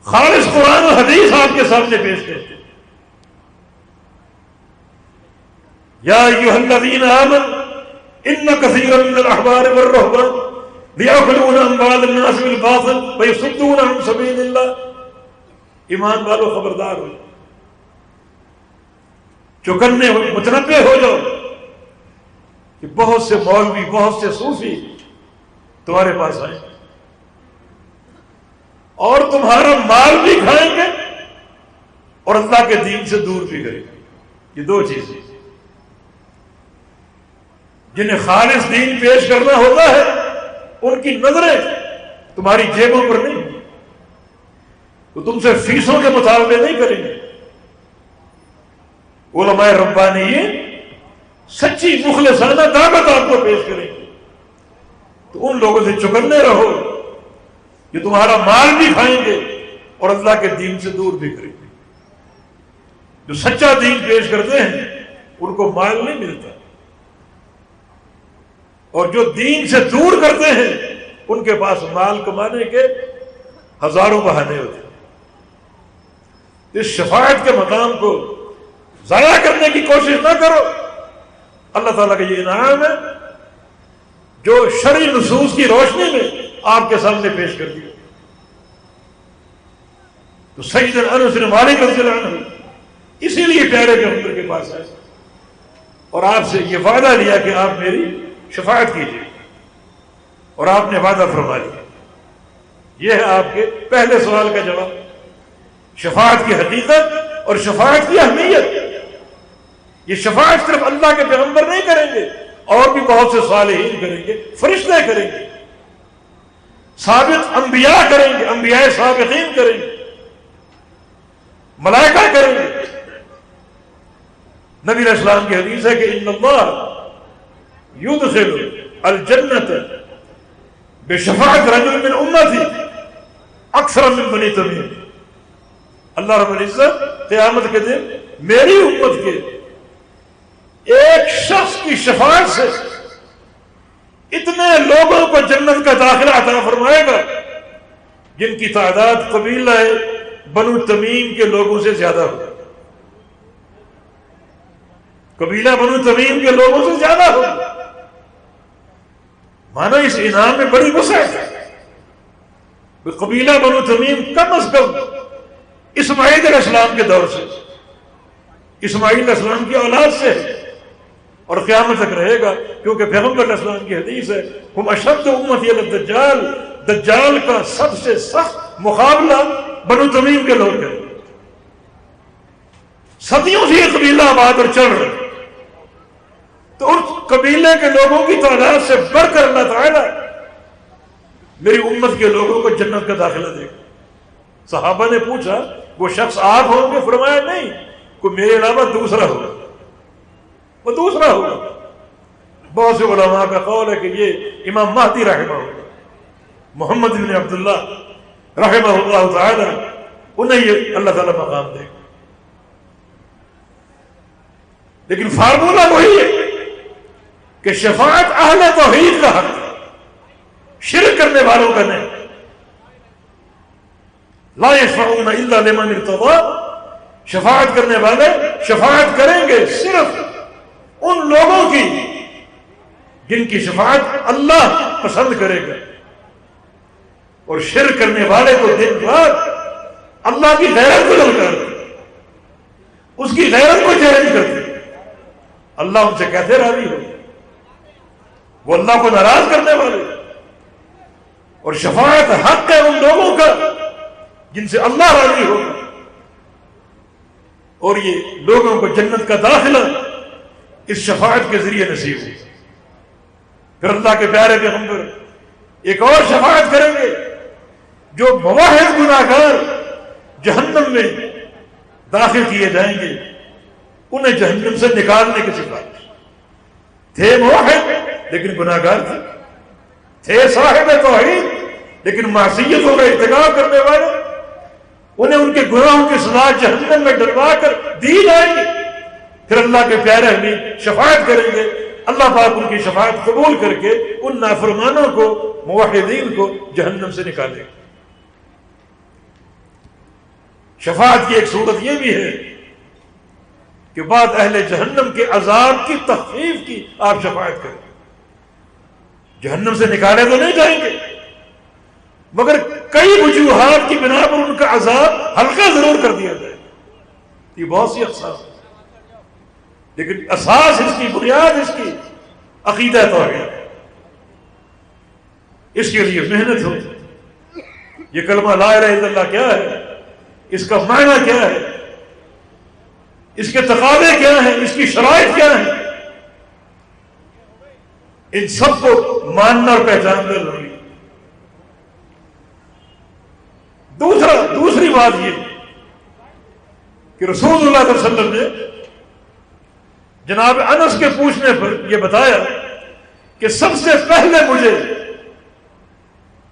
خالص قرآن و حدیث آپ کے سامنے پیش کرتے ہیں. یا ایھا الذین آمنوا ان کثیرا من الاحبار والرهبان لیأکلون اموال الناس بالباطل ویصدون عن سبیل اللہ. ایمان والو خبردار ہو، چوکنے متنبہ ہو جاؤ کہ بہت سے مولوی، بہت سے صوفی تمہارے پاس آئیں گے اور تمہارا مال بھی کھائیں گے اور اللہ کے دین سے دور بھی کریں گے۔ یہ دو چیزیں جنہیں خالص دین پیش کرنا ہوتا ہے، ان کی نظریں تمہاری جیبوں پر نہیں، وہ تم سے فیسوں کے مطالبے نہیں کریں گے۔ علماء ربانیین سچی مخلصانہ دعوت آپ کو پیش کریں گے، تو ان لوگوں سے چکنے رہو کہ تمہارا مال بھی کھائیں گے اور اللہ کے دین سے دور بھی کریں گے۔ جو سچا دین پیش کرتے ہیں ان کو مال نہیں ملتا، اور جو دین سے دور کرتے ہیں ان کے پاس مال کمانے کے ہزاروں بہانے ہوتے ہیں۔ اس شفاعت کے مقام کو ضائع کرنے کی کوشش نہ کرو۔ اللہ تعالیٰ کا یہ انعام ہے جو شرعی نصوص کی روشنی میں آپ کے سامنے پیش کر دیا۔ تو سیدنا انس بن مالک رضی اللہ عنہ اسی لیے پیارے پیغمبر کے پاس آئے اور آپ سے یہ وعدہ لیا کہ آپ میری شفاعت کیجیے، اور آپ نے وعدہ فرما لیا۔ یہ ہے آپ کے پہلے سوال کا جواب، شفاعت کی حقیقت اور شفاعت کی اہمیت۔ یہ شفاعت صرف اللہ کے پیغمبر نہیں کریں گے، اور بھی بہت سے صالحین کریں گے، فرشتے کریں گے، سابق انبیاء کریں گے، انبیاء سابقین کریں گے، ملائکہ کریں گے۔ نبی علیہ السلام کی حدیث ہے کہ ان اللہ یدخل الجنت بشفاعت رجل من امتی اکثر من بنی تمیم۔ اللہ رب العزت قیامت کے دن میری امت کے ایک شخص کی شفاعت سے اتنے لوگوں کو جنت کا داخلہ عطا فرمائے گا جن کی تعداد قبیلہ بنو تمیم کے لوگوں سے زیادہ ہوگی۔ قبیلہ بنو تمیم کے لوگوں سے زیادہ ہوگی۔ مانا اس انعام میں بڑی وسعت ہے۔ قبیلہ بنو تمیم کم از کم اسماعیل علیہ السلام کے دور سے، اسماعیل علیہ السلام کی اولاد سے ہے اور قیامت تک رہے گا، کیونکہ پیغمبر علیہ السلام کی حدیث ہے ہم اشد امتی علی الدجال، دجال کا سب سے سخت مقابلہ بنو تمیم کے لوگ ہیں۔ صدیوں سے یہ قبیلہ آباد اور چل رہا ہے، تو اس قبیلے کے لوگوں کی تعداد سے بڑھ کر اللہ تعالیٰ میری امت کے لوگوں کو جنت کا داخلہ دے گا۔ صحابہ نے پوچھا وہ شخص آپ ہوں گے؟ فرمایا نہیں، کوئی میرے علاوہ دوسرا ہوگا، وہ دوسرا ہوگا۔ بہت سے علماء کا قول ہے کہ یہ امام مہدی رحمہ اللہ، محمد بن عبداللہ رحمہ اللہ تعالی، انہیں یہ اللہ تعالیٰ مقام دے گا۔ لیکن فارمولہ وہی ہے کہ شفاعت اہل توحید کا حق ہے، شرک کرنے والوں کا نہیں۔ لا یشفعون الا لمن ارتضی، شفاعت کرنے والے شفاعت کریں گے صرف ان لوگوں کی جن کی شفاعت اللہ پسند کرے گا، اور شرک کرنے والے کو دن رات اللہ کی غیرت کو للکارتے، اس کی غیرت کو چیلنج کرتے، اللہ ان سے کیسے راضی ہو؟ وہ اللہ کو ناراض کرنے والے۔ اور شفاعت حق ہے ان لوگوں کا جن سے اللہ راضی ہوگا، اور یہ لوگوں کو جنت کا داخلہ اس شفاعت کے ذریعے نصیب ہو۔ پھر اللہ کے پیارے پیغمبر ایک اور شفاعت کریں گے، جو موحد گناہگار جہنم میں داخل کیے جائیں گے انہیں جہنم سے نکالنے کی سفارش۔ تھے موحد لیکن گناہگار تھے صاحب توحید لیکن معصیتوں کا ارتکاب کرنے والے، انہیں ان کے گناہوں کی سزا جہنم میں ڈلوا کر دی جائے گی۔ پھر اللہ کے پیارے حبیب شفاعت کریں گے، اللہ پاک ان کی شفاعت قبول کر کے ان نافرمانوں کو، موحدین کو جہنم سے نکالے گا۔ شفاعت کی ایک صورت یہ بھی ہے کہ بعد اہل جہنم کے عذاب کی تخفیف کی آپ شفاعت کریں۔ جہنم سے نکالے تو نہیں جائیں گے، مگر کئی وجوہات کی بنا پر ان کا عذاب ہلکا ضرور کر دیا جائے۔ یہ بہت سی اقسام، لیکن اساس اس کی، بنیاد اس کی عقیدہ توحید۔ اس کے لیے محنت ہو. یہ کلمہ لا الہ الا اللہ کیا ہے، اس کا معنی کیا ہے، اس کے تقاضے کیا ہیں، اس کی شرائط کیا ہیں، ان سب کو ماننا اور پہچاننا ضروری. دوسری بات یہ کہ رسول اللہ صلی اللہ علیہ وسلم نے جناب انس کے پوچھنے پر یہ بتایا کہ سب سے پہلے مجھے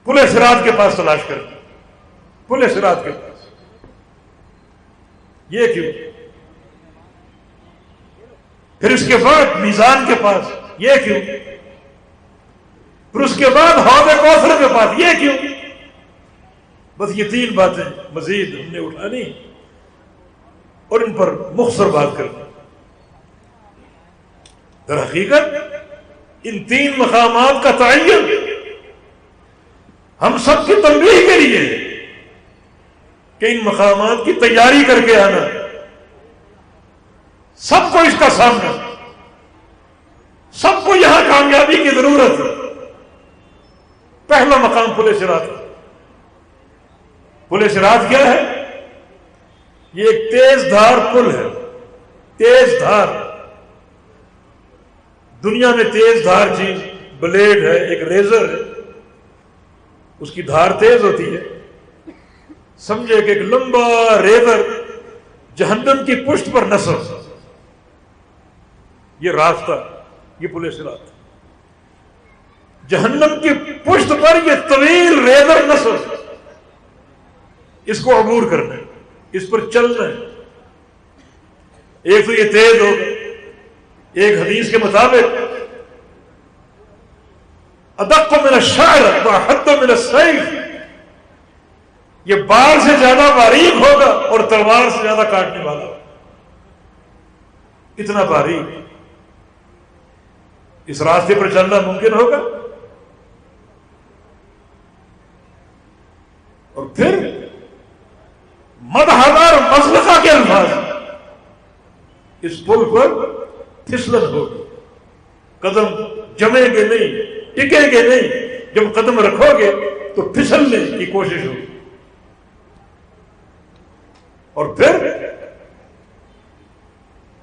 پل صراط کے پاس تلاش کر، پل صراط کے پاس. یہ کیوں؟ پھر اس کے بعد میزان کے پاس، یہ کیوں؟ پھر اس کے بعد حوض کوثر کے پاس، یہ کیوں؟ بس یہ 3 باتیں مزید ہم نے اٹھانی اور ان پر مختصر بات کرنی. در حقیقت ان 3 مقامات کا تعین ہم سب کی تنبیہ کے لیے کہ ان مقامات کی تیاری کر کے آنا، سب کو اس کا سامنا، سب کو یہاں کامیابی کی ضرورت ہے. پہلا مقام پل صراط. پل صراط کیا ہے؟ یہ ایک تیز دھار پل ہے. تیز دھار، دنیا میں تیز دھار چیز بلیڈ ہے، ایک ریزر ہے، اس کی دھار تیز ہوتی ہے. سمجھے کہ ایک لمبا ریزر جہنم کی پشت پر نصب، یہ راستہ، یہ پل صراط. جہنم کی پشت پر یہ طویل ریزر نصب، اس کو عبور کرنا ہے، اس پر چلنا ہے. ایک تو یہ تیز ہوگا، ایک حدیث کے مطابق ادق من الشعر واحد من السیف، یہ بال سے زیادہ باریک ہوگا اور تلوار سے زیادہ کاٹنے والا ہوگا. اتنا باریک. اس راستے پر چلنا ممکن ہوگا؟ اور پھر مدحدار مزلقہ کے الفاظ، اس پل پر پھسلن ہوگی، قدم جمیں گے نہیں، ٹکیں گے نہیں. جب قدم رکھو گے تو پھسلنے کی کوشش ہوگی. اور پھر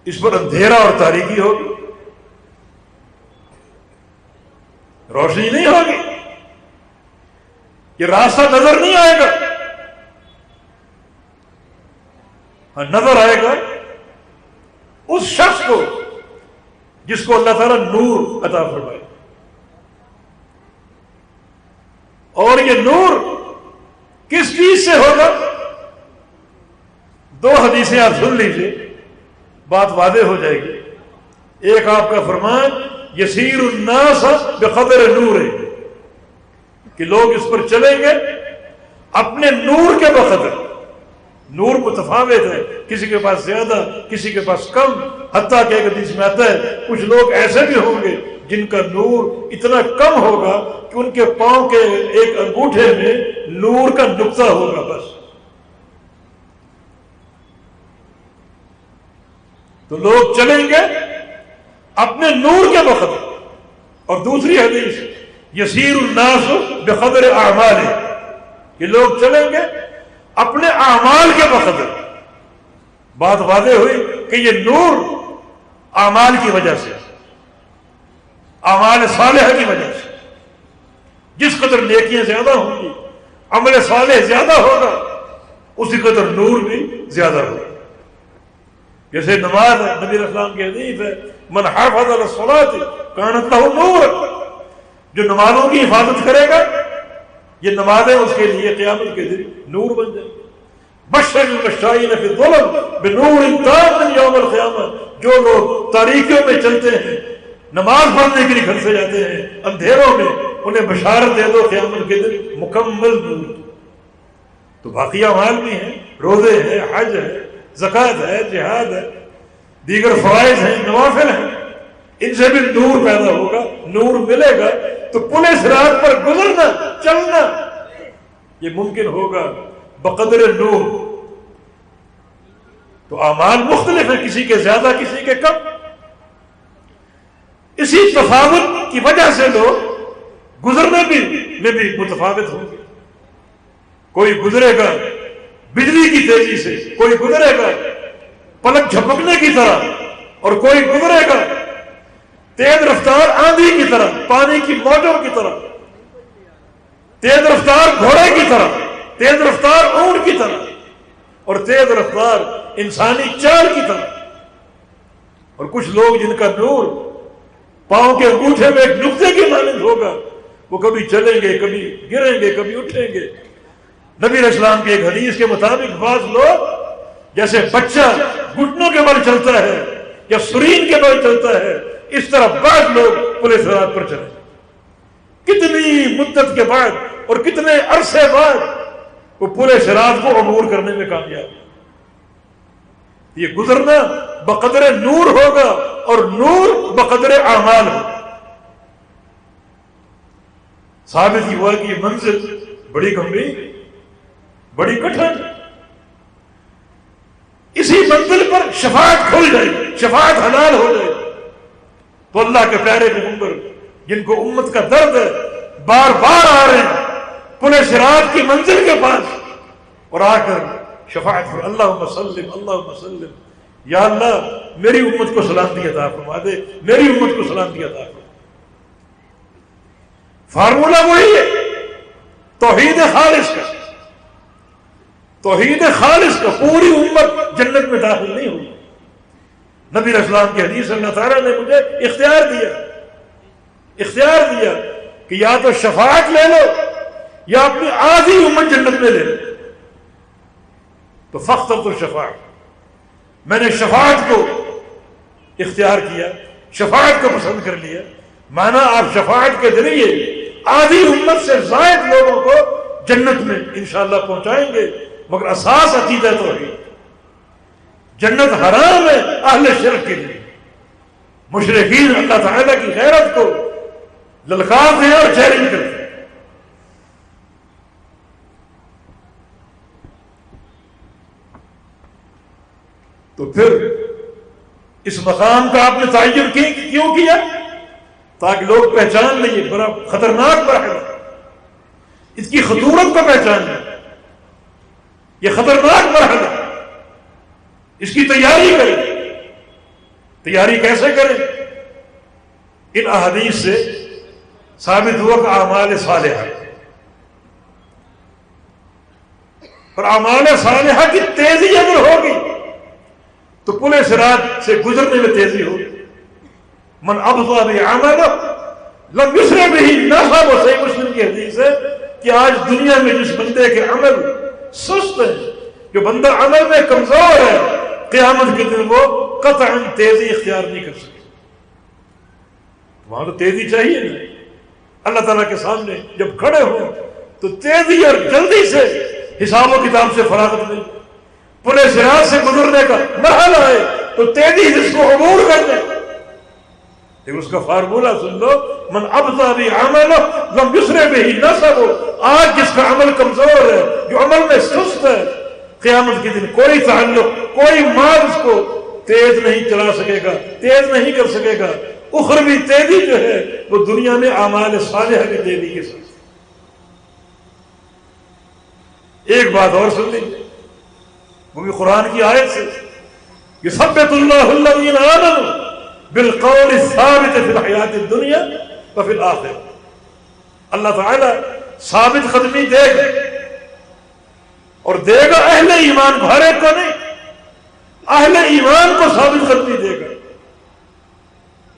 اس پر اندھیرا اور تاریکی ہوگی، روشنی نہیں ہوگی. یہ راستہ نظر نہیں آئے گا. ہاں نظر آئے گا اس شخص کو جس کو اللہ تعالیٰ نور عطا فرمائے. اور یہ نور کس چیز سے ہوگا؟ 2 حدیثیں آپ سن لیجئے، بات واضح ہو جائے گی. ایک آپ کا فرمان یسیر الناس بقدر نور، کہ لوگ اس پر چلیں گے اپنے نور کے بقدر. نور متفاوت ہے، کسی کے پاس زیادہ، کسی کے پاس کم. حتیٰ کہ ایک حدیث میں آتا ہے کچھ لوگ ایسے بھی ہوں گے جن کا نور اتنا کم ہوگا کہ ان کے پاؤں کے ایک انگوٹھے میں نور کا نقطہ ہوگا بس. تو لوگ چلیں گے اپنے نور کے بقدر. اور دوسری حدیث یسیر الناس بقدر اعمال، کہ لوگ چلیں گے اپنے اعمال کے بقدر. بات واضح ہوئی کہ یہ نور اعمال کی وجہ سے، اعمال صالحہ کی وجہ سے، جس قدر نیکیاں زیادہ ہوں گی، عمل صالح زیادہ ہوگا، اسی قدر نور بھی زیادہ ہوگا. جیسے نماز ہے، نبی علیہ السلام کی حدیث ہے من حافظ علی الصلاۃ کانت لہ نور، جو نمازوں کی حفاظت کرے گا یہ نمازیں اس کے لیے قیامت کے دن نور بن جائیں. بشر المشائین فی الظلم بنور تام یوم القیامہ، جو لوگ تاریکیوں میں چلتے ہیں، نماز پڑھنے کے لیے گھر سے جاتے ہیں اندھیروں میں، انہیں بشارت دے دو قیامت کے دن مکمل نور. تو باقی اعمال بھی ہیں، روزے ہیں، حج ہے، زکوٰۃ ہے، جہاد ہے، دیگر فرائض ہیں، نوافل ہیں، ان سے بھی نور پیدا ہوگا، نور ملے گا تو پل صراط پر گزرنا، چلنا یہ ممکن ہوگا بقدر نور. تو اعمال مختلف ہیں، کسی کے زیادہ کسی کے کم. اسی تفاوت کی وجہ سے لوگ گزرنے میں بھی متفاوت ہوں گے. کوئی گزرے گا بجلی کی تیزی سے، کوئی گزرے گا پلک جھپکنے کی طرح، اور کوئی گزرے گا تیز رفتار آندھی کی طرح، پانی کی موجوں کی طرح، تیز رفتار گھوڑے کی طرح، تیز رفتار اونٹ کی طرح، اور تیز رفتار انسانی چال کی طرح. اور کچھ لوگ جن کا نور پاؤں کے انگوٹھے میں ایک نقطے کی مانند ہوگا، وہ کبھی چلیں گے، کبھی گریں گے، کبھی اٹھیں گے. نبی علیہ السلام کی ایک حدیث کے مطابق بعض لوگ جیسے بچہ گھٹنوں کے بل چلتا ہے یا سرین کے بل چلتا ہے، اس طرح بعض لوگ پل صراط پر چلیں. کتنی مدت کے بعد اور کتنے عرصے بعد وہ پل صراط کو عبور کرنے میں کامیاب. یہ گزرنا بقدر نور ہوگا اور نور بقدر اعمال ہوگا. ثابت ہی ہوا کہ یہ منزل بڑی گمبھیر، بڑی کٹھن. اسی منزل پر شفاعت کھل جائے، شفاعت حلال ہو جائے تو اللہ کے پیارے پیغمبر جن کو امت کا درد ہے بار بار آ رہے ہیں پل صراط کی منزل کے پاس اور آ کر شفاعت پر اللہم سلم اللہم سلم، یا اللہ میری امت کو سلامتی عطا فرما دے، میری امت کو سلامتی عطا فرما. فارمولہ وہی ہے توحید خالص کا. توحید خالص کا پوری امت جنت میں داخل نہیں ہوئی. نبی علیہ السلام کی حدیث اللہ تعالیٰ نے مجھے اختیار دیا کہ یا تو شفاعت لے لو یا اپنی آدھی امت جنت میں لے لو. تو فاخترت الشفاعت، میں نے شفاعت کو اختیار کیا، شفاعت کو پسند کر لیا. مانا آپ شفاعت کے ذریعے آدھی امت سے زائد لوگوں کو جنت میں انشاءاللہ پہنچائیں گے. مگر اساس عقیدہ توحید. جنت حرام ہے اہل شرک کے لیے. مشرکین اللہ تعالیٰ کی غیرت کو للکارتے ہیں اور چیلنج کرتے ہیں. تو پھر اس مقام کا آپ نے تعین کیوں کیا؟ تاکہ لوگ پہچان لیں یہ بڑا خطرناک مرحلہ، اس کی خطورت کو پہچان لیں. یہ خطرناک مرحلہ، اس کی تیاری کریں. تیاری کیسے کریں؟ ان احادیث سے ثابت ہوا کہ اعمال صالحہ، اور اعمال صالحہ کی تیزی اگر ہوگی تو پل صراط سے گزرنے میں تیزی ہوگی. من ابطأ بعملہ لم یسرع بہ نسبہ. صحیح مسلم کی حدیث ہے کہ آج دنیا میں جس بندے کے عمل سست ہے، جو بندہ عمل میں کمزور ہے، قیامت کے دن وہ قطعاً تیزی اختیار نہیں کر سکے. وہاں تو تیزی چاہیے نا. اللہ تعالیٰ کے سامنے جب کھڑے ہوں تو تیزی اور جلدی سے حساب و کتاب سے فراغت نہیں. پل صراط سے گزرنے کا مرحلہ ہے تو تیزی سے اس کو عبور کرنے. لیکن اس کا فارمولہ سن لو، من ابطأ بعملہ لم یسرع بہ نسبہ. آج جس کا عمل کمزور ہے، جو عمل میں سست ہے، قیامت کے دن کوئی تعلق، کوئی مال اس کو تیز نہیں چلا سکے گا، تیز نہیں کر سکے گا. اخروی تیزی جو ہے وہ دنیا میں اعمال صالحہ کی تیزی کے ساتھ. ایک بات اور سن لیجیے، وہ بھی قرآن کی آیت سے، یثبت اللہ الذین آمنوا بالقول الثابت فی الحیات الدنیا وفی الآخرہ. اللہ تعالیٰ ثابت قدمی دے گا، اور دے گا اہل ایمان کو، ہر ایک کو نہیں، اہل ایمان کو ثابت قدمی دے گا.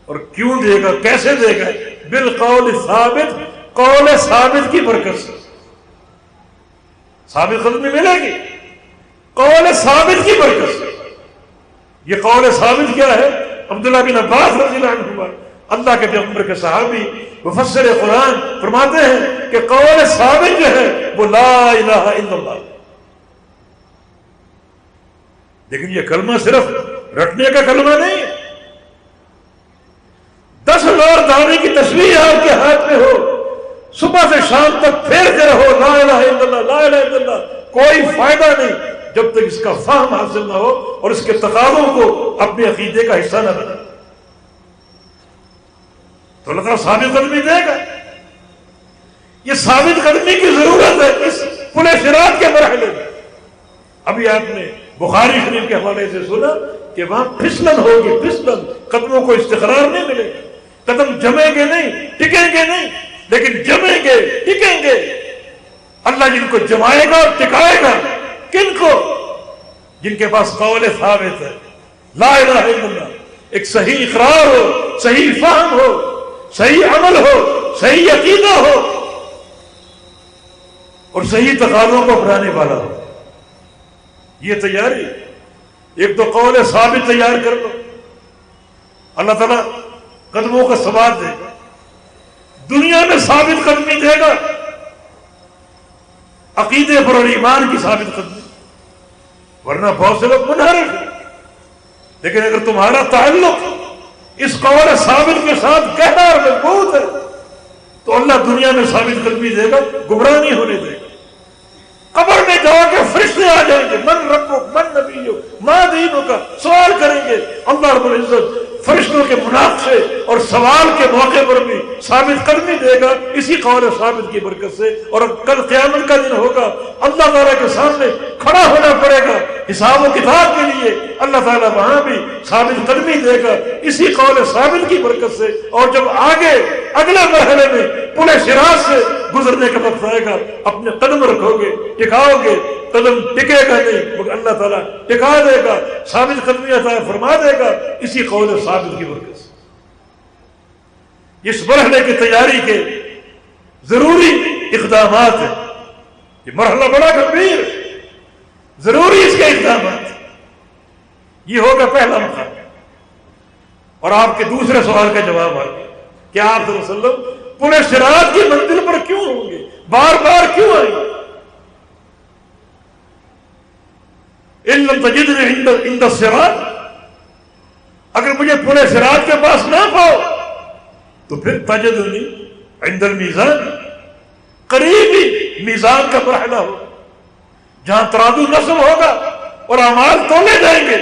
اور کیوں دے گا، کیسے دے گا؟ بالقول الثابت، قول ثابت کی برکت سے ثابت قدمی ملے گی، قول ثابت کی برکت سے. یہ قول ثابت کیا ہے؟ عبداللہ بن عباس رضی اللہ عنہ، اللہ کے پیغمبر کے صحابی مفسر قرآن فرماتے ہیں کہ قول ثابت جو ہے وہ لا الہ الا اللہ. لیکن یہ کلمہ صرف رٹنے کا کلمہ نہیں ہے. 10,000 دانے کی تصویر آپ کے ہاتھ میں ہو، صبح سے شام تک پھیرتے رہو لا الہ الا اللہ لا الہ الا اللہ، کوئی فائدہ نہیں جب تک اس کا فہم حاصل نہ ہو اور اس کے تقاضوں کو اپنے عقیدے کا حصہ نہ بنا. تو اللہ تعالیٰ ثابت قدمی دے گا. یہ ثابت قدمی کی ضرورت ہے اس پل صراط کے مرحلے میں۔ ابھی آپ نے بخاری شریف کے حوالے سے سنا کہ وہاں پھسلن ہوگی، پھسلن، قدموں کو استقرار نہیں ملے گا، قدم جمیں گے نہیں، ٹکیں گے نہیں، لیکن جمیں گے، ٹکیں گے۔ اللہ جن کو جمائے گا اور ٹکائے گا، کن کو؟ جن کے پاس قول ثابت ہے، لا الہ الا اللہ، ایک صحیح اقرار ہو، صحیح فہم ہو، صحیح عمل ہو، صحیح عقیدہ ہو اور صحیح تقاضوں کو اپنانے والا ہو۔ یہ تیاری، ایک تو قول ثابت تیار کر لو، اللہ تعالیٰ قدموں کا ثبات دے گا، دنیا میں ثابت قدمی دے گا، عقیدے پر اور ایمان کی ثابت قدمی۔ ورنہ بہت سے لوگ منحرف ہیں، لیکن اگر تمہارا تعلق اس قول ثابت کے ساتھ گہرا اور مضبوط ہے تو اللہ دنیا میں ثابت قدمی دے گا، گمراہ نہیں ہونے دے گا۔ قبر میں جا کے فرشتے آ جائیں گے، من ربک من نبیک ما دینک، سوال کریں گے۔ اللہ رب العزت فرشتوں کے مناقشے اور سوال کے موقع پر بھی ثابت قدمی دے گا اسی قول ثابت کی برکت سے۔ اور کل قیامت کا دن ہوگا، اللہ تعالیٰ کے سامنے کھڑا ہونا پڑے گا حساب و کتاب کے لیے، اللہ تعالیٰ وہاں بھی ثابت قدمی دے گا اسی قول ثابت کی برکت سے۔ اور جب آگے اگلے مرحلے میں پل صراط سے گزرنے کا وقت آئے گا، اپنے قدم رکھو گے، ٹکاؤ گے، قدم ٹکے گا نہیں مگر اللہ تعالیٰ ٹکا دے گا، ثابت قدمی عطا فرما دے گا اسی قول ثابت کی برکت سے۔ اس مرحلے کی تیاری کے ضروری اقدامات ہیں، یہ مرحلہ بڑا گمبھیر ہے، ضروری اس کے اقدامات۔ یہ ہوگا پہلا مقام۔ اور آپ کے دوسرے سوال کا جواب آ گیا کہ آپ صلی اللہ علیہ وسلم پل صراط کی منزل پر کیوں ہوں گے، بار بار کیوں آئیں گے؟ ان لم تجدنی عند الصراط، اگر مجھے پل صراط کے پاس نہ پاؤ تو پھر تجدنی عند المیزان، قریب ہی میزان کا مرحلہ ہو جہاں ترازو نصب ہوگا اور اعمال تولے جائیں گے،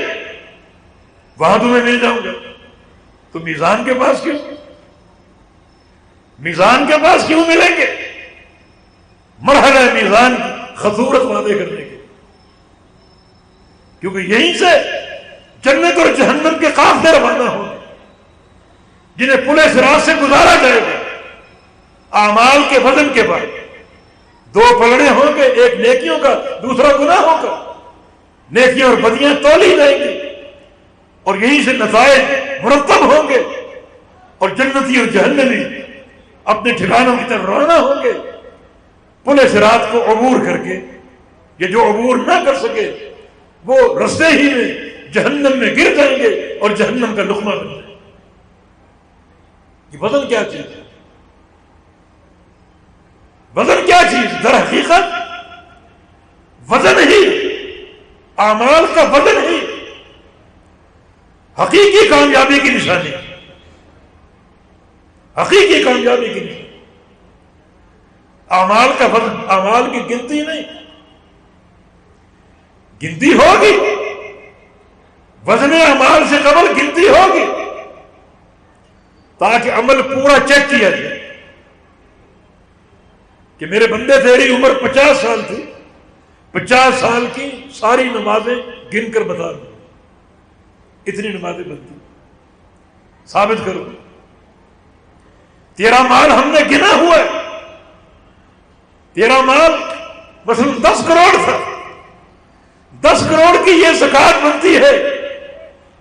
وہاں تمہیں مل جاؤں گا۔ تو میزان کے پاس کیوں؟ میزان کے پاس کیوں ملیں گے؟ مرحلہ میزان کی خطورت واضح کرنے کے، کیونکہ یہیں سے جنت اور جہنم کے قافلے روانہ ہوں گے جنہیں پل صراط سے گزارا جائے گا۔ اعمال کے وزن کے بعد دو پلڑے ہوں گے، ایک نیکیوں کا، دوسرا گناہوں کا۔ نیکیاں اور بدیاں تولی جائیں گی اور یہیں سے نتائج مرتب ہوں گے اور جنتی اور جہنمی اپنے ٹھکانوں کی طرف روانہ ہوں گے۔ پل صراط کو عبور کر کے، یہ جو عبور نہ کر سکے وہ رستے ہی میں جہنم میں گر جائیں گے اور جہنم کا لقمہ بن جائیں گے۔ یہ وزن کیا چیز ہے؟ وزن کیا چیز؟ در حقیقت وزن ہی، اعمال کا وزن ہی حقیقی کامیابی کی نشانی، حقیقی کامیابی کی نشانی۔ اعمال کا وزن، اعمال کی گنتی نہیں، گنتی ہوگی، وزن اعمال سے قبل گنتی ہوگی تاکہ عمل پورا چیک کیا جائے کہ میرے بندے تیری عمر 50 سال تھی، 50 سال کی ساری نمازیں گن کر بتا دو، اتنی نمازیں بنتی، ثابت کرو۔ تیرا مال ہم نے گنا ہوا ہے، تیرا مال مثلا 10 کروڑ تھا، 10 کروڑ کی یہ زکوٰۃ بنتی ہے،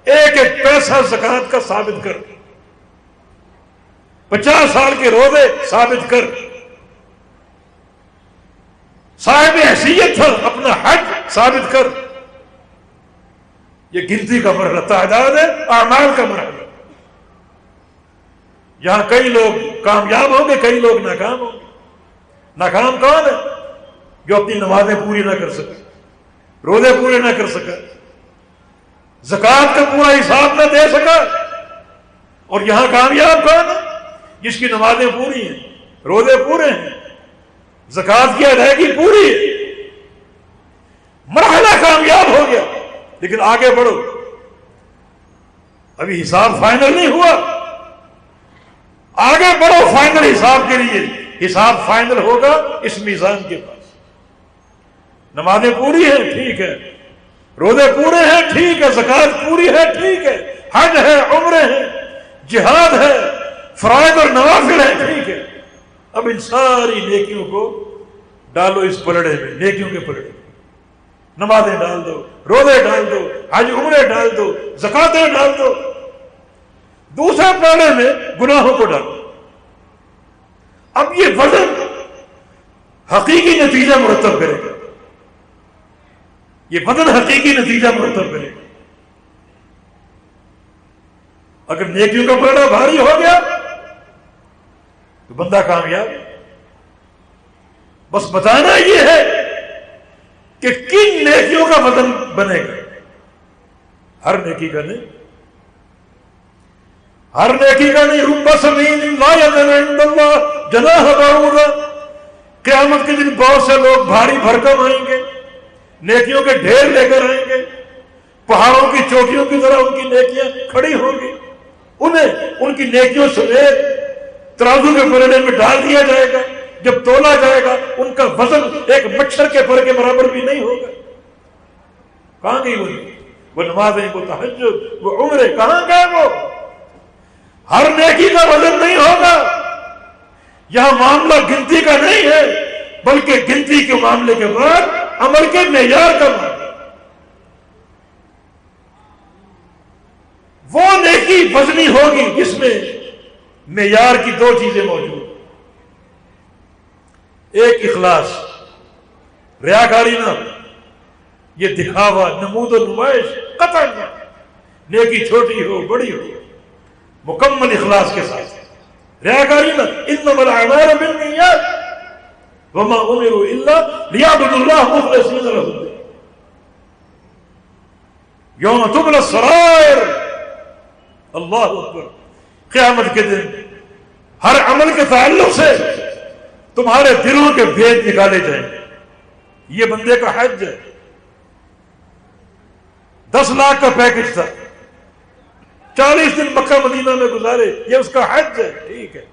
ایک ایک پیسہ زکوٰۃ کا ثابت کر، 50 سال کے روزے ثابت کر، صاحب حیثیت تھا اپنا حج ثابت کر۔ یہ گنتی کا مرحلہ، تعداد ہے اعمال کا مرحلہ۔ یہاں کئی لوگ کامیاب ہوں گے، کئی لوگ ناکام ہوں گے۔ ناکام کون ہے؟ جو اپنی نمازیں پوری نہ کر سکے، روزے پورے نہ کر سکا، زکوٰۃ کا پورا حساب نہ دے سکا۔ اور یہاں کامیاب کون ہے؟ جس کی نمازیں پوری ہیں، روزے پورے ہیں، زکوٰۃ کی ادائیگی پوری ہے، مرحلہ کامیاب ہو گیا۔ لیکن آگے بڑھو، ابھی حساب فائنل نہیں ہوا، آگے بڑھو فائنل حساب کے لیے۔ حساب فائنل ہوگا اس میزان کے پاس۔ نمازیں پوری ہیں ٹھیک ہے، روزے پورے ہیں ٹھیک ہے، زکوٰۃ پوری ہے ٹھیک ہے، حج ہے، عمرے ہیں، جہاد ہے، فرائض اور نوافل ہے ٹھیک ہے۔ اب ان ساری نیکیوں کو ڈالو اس پلڑے میں، نیکیوں کے پلڑے میں، نمازیں ڈال دو، روزے ڈال دو، حج عمرے ڈال دو، زکاتیں ڈال دو، دوسرے پلڑے میں گناہوں کو ڈالو۔ اب یہ وزن حقیقی نتیجہ مرتب کرے گا، یہ وزن حقیقی نتیجہ مرتب کرے گا۔ اگر نیکیوں کا پلڑا بھاری ہو گیا تو بندہ کامیاب۔ بس بتانا یہ ہے کہ کن نیکیوں کا وزن بنے گا، ہر نیکی کا نہیں، ہر نیکی کا نہیں۔ رب سمین لا یزن عند اللہ جناح بعوضہ، قیامت کے دن بہت سے لوگ بھاری بھرکم آئیں گے، نیکیوں کے ڈھیر لے کر آئیں گے، پہاڑوں کی چوٹیوں کی طرح ان کی نیکیاں کھڑی ہوں گی، انہیں ان کی نیکیوں سمیت ترازو کے پلڑے میں ڈال دیا جائے گا۔ جب تولا جائے گا ان کا وزن ایک مچھر کے پر کے برابر بھی نہیں ہوگا۔ کہاں گئی وہ نمازیں، وہ تہجد، وہ عمرے، کہاں گئے وہ؟ ہر نیکی کا وزن نہیں ہوگا۔ یہاں معاملہ گنتی کا نہیں ہے، بلکہ گنتی کے معاملے کے بعد عمل کے معیار کا معاملہ۔ وہ نیکی وزنی ہوگی جس میں معیار کی دو چیزیں موجود، ایک اخلاص، ریاکاری نہ، یہ دکھاوا، نمود و نمائش قطعا نہ، نیکی چھوٹی ہو بڑی ہو مکمل اخلاص کے ساتھ، ریاکاری نہ۔ انما الاعمال بالنیات وما امروا الا لیعبدوا اللہ مخلصین لہ الدین یوم تبلی السرائر۔ اللہ اکبر۔ قیامت کے دن ہر عمل کے تعلق سے تمہارے دلوں کے بھید نکالے جائیں گے۔ یہ بندے کا حج ہے، 10 لاکھ کا پیکج تھا، 40 دن مکہ مدینہ میں گزارے، یہ اس کا حج ہے ٹھیک ہے۔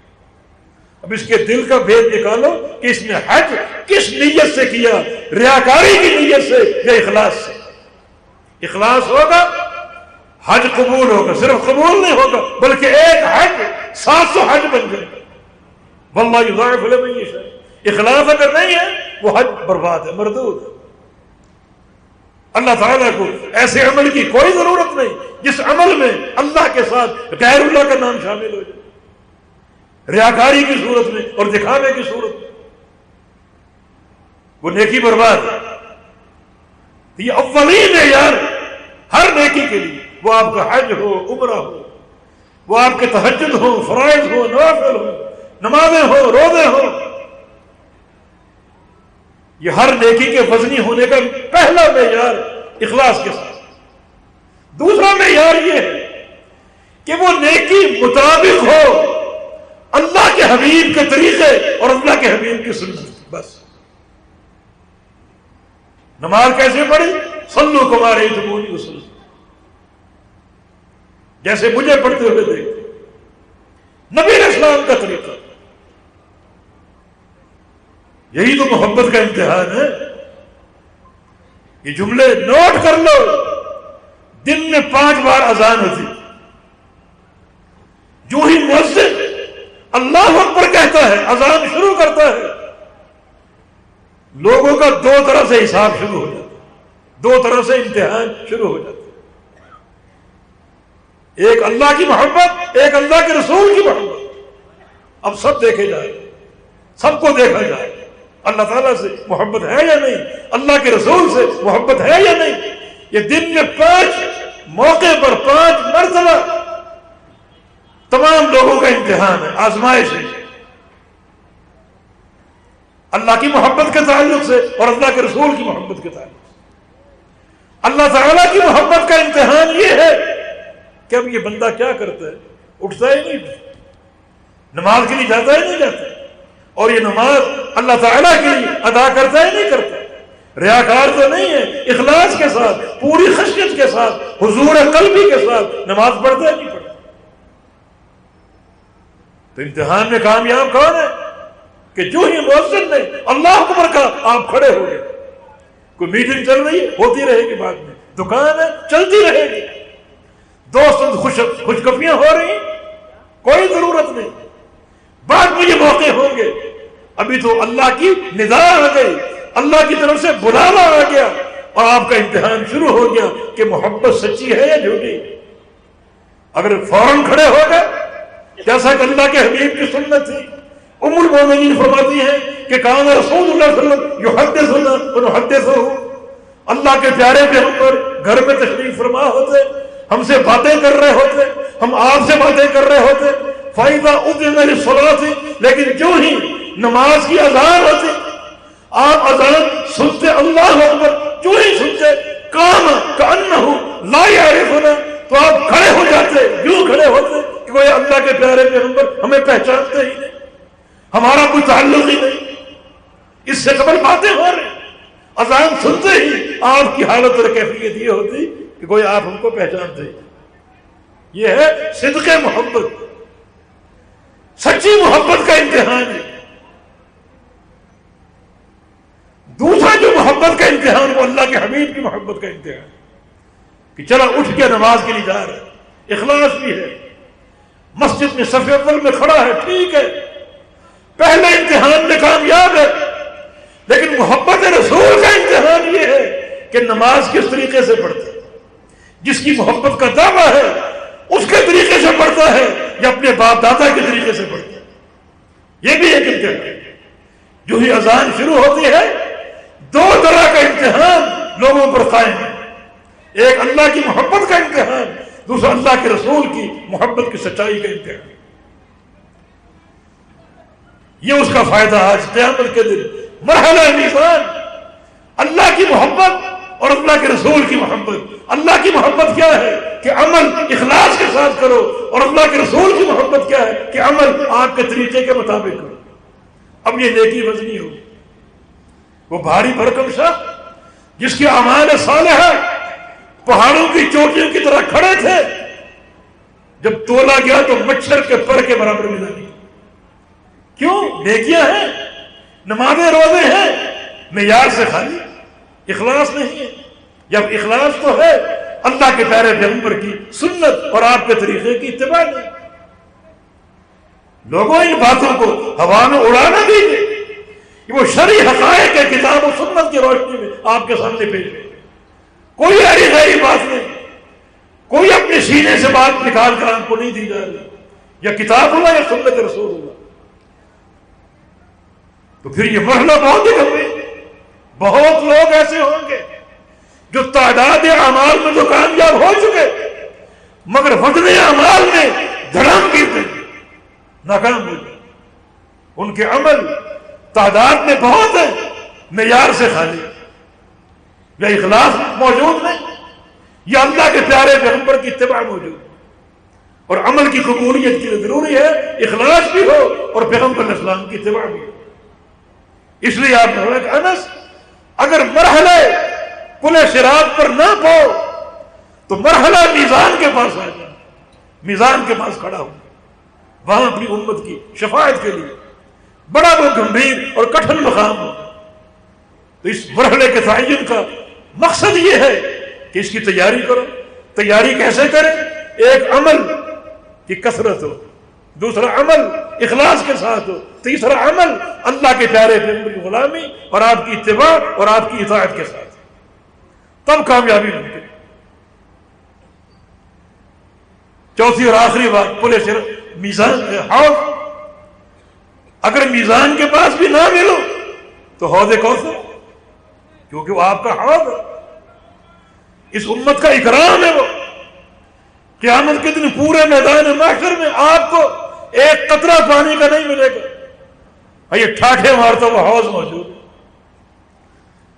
اب اس کے دل کا بھید نکالو کہ اس نے حج کس نیت سے کیا، ریاکاری کی نیت سے یا اخلاص سے۔ اخلاص ہوگا حج قبول ہوگا، صرف قبول نہیں ہوگا بلکہ ایک حج 700 حج بن جائے گا۔ واللہ یضاعف لمن یشاء۔ اخلاص اگر نہیں ہے وہ حج برباد ہے، مردود ہے۔ اللہ تعالیٰ کو ایسے عمل کی کوئی ضرورت نہیں جس عمل میں اللہ کے ساتھ غیر اللہ کا نام شامل ہو جائے، ریاکاری کی صورت میں اور دکھاوے کی صورت میں، وہ نیکی برباد ہے۔ یہ اولین معیار ہر نیکی کے لیے، وہ آپ کا حج ہو، عمرہ ہو، وہ آپ کے تہجد ہو، فرائض ہو، نوافل ہو، نمازیں ہو، روزے ہو، یہ ہر نیکی کے وزنی ہونے کا پہلا معیار اخلاص کے ساتھ۔ دوسرا معیار یہ ہے کہ وہ نیکی مطابق ہو اللہ کے حبیب کے طریقے اور اللہ کے حبیب کی سنت۔ بس نماز کیسے پڑھی؟ صلو کما رأیتمونی اصلی، جیسے مجھے پڑھتے ہوئے دیکھتے، نبی علیہ السلام کا طریقہ۔ یہی تو محبت کا امتحان ہے۔ یہ جملے نوٹ کر لو، دن میں 5 بار اذان ہوتی، جو ہی مؤذن اللہ اکبر کہتا ہے، اذان شروع کرتا ہے، لوگوں کا 2 طرح سے حساب شروع ہو جاتا ہے، 2 طرح سے امتحان شروع ہو جاتا ہے۔ ایک اللہ کی محبت، ایک اللہ کے رسول کی محبت۔ اب سب دیکھے جائے، سب کو دیکھا جائے، اللہ تعالیٰ سے محبت ہے یا نہیں، اللہ کے رسول سے محبت ہے یا نہیں۔ یہ دن میں 5 موقع پر 5 مرتبہ تمام لوگوں کا امتحان ہے، آزمائش ہے، اللہ کی محبت کے تعلق سے اور اللہ کے رسول کی محبت کے تعلق سے۔ اللہ تعالیٰ کی محبت کا امتحان یہ ہے کہ اب یہ بندہ کیا کرتا ہے، اٹھتا ہی نہیں، نماز کے لیے جاتا ہی نہیں جاتا، اور یہ نماز اللہ تعالیٰ کے لیے ادا کرتا ہی نہیں کرتا، ریاکار تو نہیں ہے، اخلاص کے ساتھ، پوری خشیت کے ساتھ، حضور قلبی کے ساتھ نماز پڑھتا ہی نہیں پڑھتا۔ تو امتحان میں کامیاب کون ہے؟ کہ جو ہی مؤذن نے اللہ اکبر کہا آپ کھڑے ہو گئے. کوئی میٹنگ چل رہی ہے ہوتی رہے گی، بعد میں دکان ہے چلتی رہے گی، دوست خوشگپیاں ہو رہی ہیں، کوئی ضرورت نہیں. بعد میں یہ موقع ہوں گے. ابھی تو اللہ کی ندا آ گئی، اللہ کی طرف سے بلاوا آ گیا اور آپ کا امتحان شروع ہو گیا کہ محبت سچی ہے یا جھوٹی. اگر فوراً کھڑے ہو گئے جیسا کہ اللہ کے حبیب کی سنت تھی، ام المومنین فرماتی ہیں کہ کان رسول اللہ صلی اللہ علیہ وسلم یحدثنا ونحدثہ، اللہ کے پیارے پیغمبر گھر میں تشریف فرما ہوتے، ہم سے باتیں کر رہے ہوتے، ہم آپ سے باتیں کر رہے ہوتے. فَإِذَا أُذِنَ لِلصَّلَاةِ، لیکن جو ہی نماز کی اذان ہوتی آپ اذان سنتے اللہ اکبر، جو ہی سنتے قام كأنه لا يعرفنا، تو آپ کھڑے ہو جاتے، یوں کھڑے ہوتے کہ کوئی اللہ کے پیارے پیغمبر ہمیں پہچانتے ہی نہیں، ہمارا کوئی تعلق ہی نہیں. اس سے قبل باتیں ہو رہی، اذان سنتے ہی آپ کی حالت اور کیفیت یہ ہوتی کہ کوئی آپ ہم کو پہچانتے ہی. یہ ہے صدق محبت، سچی محبت کا امتحان ہے. دوسرا جو محبت کا امتحان وہ اللہ کے حبیب کی محبت کا امتحان کہ چلا اٹھ کے نماز کے لیے جا رہا ہے، اخلاص بھی ہے، مسجد میں صف اول میں کھڑا ہے، ٹھیک ہے، پہلے امتحان میں کامیاب ہے. لیکن محبت رسول کا امتحان یہ ہے کہ نماز کس طریقے سے پڑھتا ہے. جس کی محبت کا دعویٰ ہے اس کے طریقے سے پڑھتا ہے یا اپنے باپ دادا کے طریقے سے پڑھتا ہے. یہ بھی ایک امتحان ہے. جو ہی اذان شروع ہوتی ہے دو طرح کا امتحان لوگوں پر قائم ہے. ایک اللہ کی محبت کا امتحان، دوسرا اللہ کے رسول کی محبت کی سچائی کا امتحان. یہ اس کا فائدہ آج قیامت کے دن مرحلہ میزان، اللہ کی محبت اور اللہ کے رسول کی محبت. اللہ کی محبت کیا ہے کہ عمل اخلاص کے ساتھ کرو، اور اللہ کے رسول کی محبت کیا ہے کہ عمل آپ کے طریقے کے مطابق کرو. اب یہ نیکی وزنی ہو. وہ بھاری بھرکم شخص جس کے اعمال صالحہ پہاڑوں کی چوٹیوں کی طرح کھڑے تھے، جب تولا گیا تو مچھر کے پر کے برابر ملا نہیں. کیوں؟ نیکیاں ہیں، نمازیں روزے ہیں، معیار سے خالی، اخلاص نہیں ہے. جب اخلاص تو ہے اللہ کے پیارے پیغمبر کی سنت اور آپ کے طریقے کی اتباع نہیں. لوگوں ان باتوں کو ہوا میں اڑانا دیجیے. وہ شرعی حقائق کے کتاب و سنت کی روشنی میں آپ کے سامنے پیش ہے. کوئی ایسی غیر بات نہیں، کوئی اپنے سینے سے بات نکال کر آپ کو نہیں دی جا رہی، یا کتاب ہوگا یا سنت رسول ہوگا. تو پھر یہ مرحلہ بہت ہی لمبی. بہت لوگ ایسے ہوں گے جو تعداد اعمال میں تو کامیاب ہو چکے مگر وزن اعمال میں دھڑام گرتے ناکام ہو گئے. ان کے عمل تعداد میں بہت ہے، معیار سے خالی، یا اخلاص موجود نہیں، یا اللہ کے پیارے پیغمبر کی اتباع موجود. اور عمل کی قبولیت کے لیے ضروری ہے اخلاص بھی ہو اور پیغمبر اسلام کی اتباع بھی ہو. اس لیے آپ نے بولا کہ انس اگر مرحلہ پل صراط پر نہ پاؤ تو مرحلہ میزان کے پاس آ جائے، میزان کے پاس کھڑا ہو، وہاں اپنی امت کی شفاعت کے لیے بڑا وہ گمبھیر اور کٹھن مقام ہو. تو اس مرحلے کے تعین کا مقصد یہ ہے کہ اس کی تیاری کرو. تیاری کیسے کریں؟ ایک عمل کی کثرت ہو، دوسرا عمل اخلاص کے ساتھ ہو، تیسرا عمل اللہ کے پیارے پیغمبر کی غلامی اور آپ کی اتباع اور آپ کی اطاعت کے ساتھ، تب کامیابی ممکن. چوتھی اور آخری بات پلے سے میزان حوض. اگر میزان کے پاس بھی نہ ملو تو حوض کوثر، کیونکہ وہ آپ کا حوض ہے، اس امت کا اکرام ہے. وہ قیامت کے دن پورے میدان محشر میں آپ کو ایک قطرہ پانی کا نہیں ملے گا، یہ ٹھاٹھے مارتا وہ حوض موجود ہے.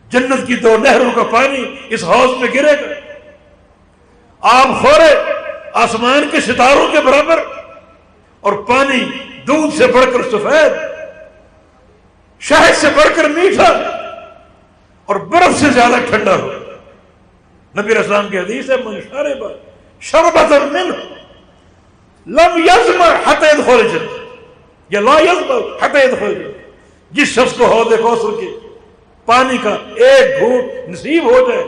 جنت کی 2 نہروں کا پانی اس حوض میں گرے گا. آپ خورے آسمان کے ستاروں کے برابر، اور پانی دودھ سے بڑھ کر سفید، شہد سے بڑھ کر میٹھا، اور برف سے زیادہ ٹھنڈا ہو. نبی اسلام کی حدیث ہے من شرب شربة منه لم يظمأ حتى يدخل الجنة، یا لا يظمأ حتى يدخل الجنة. جس شخص کو حوض کوثر کے پانی کا ایک گھونٹ نصیب ہو جائے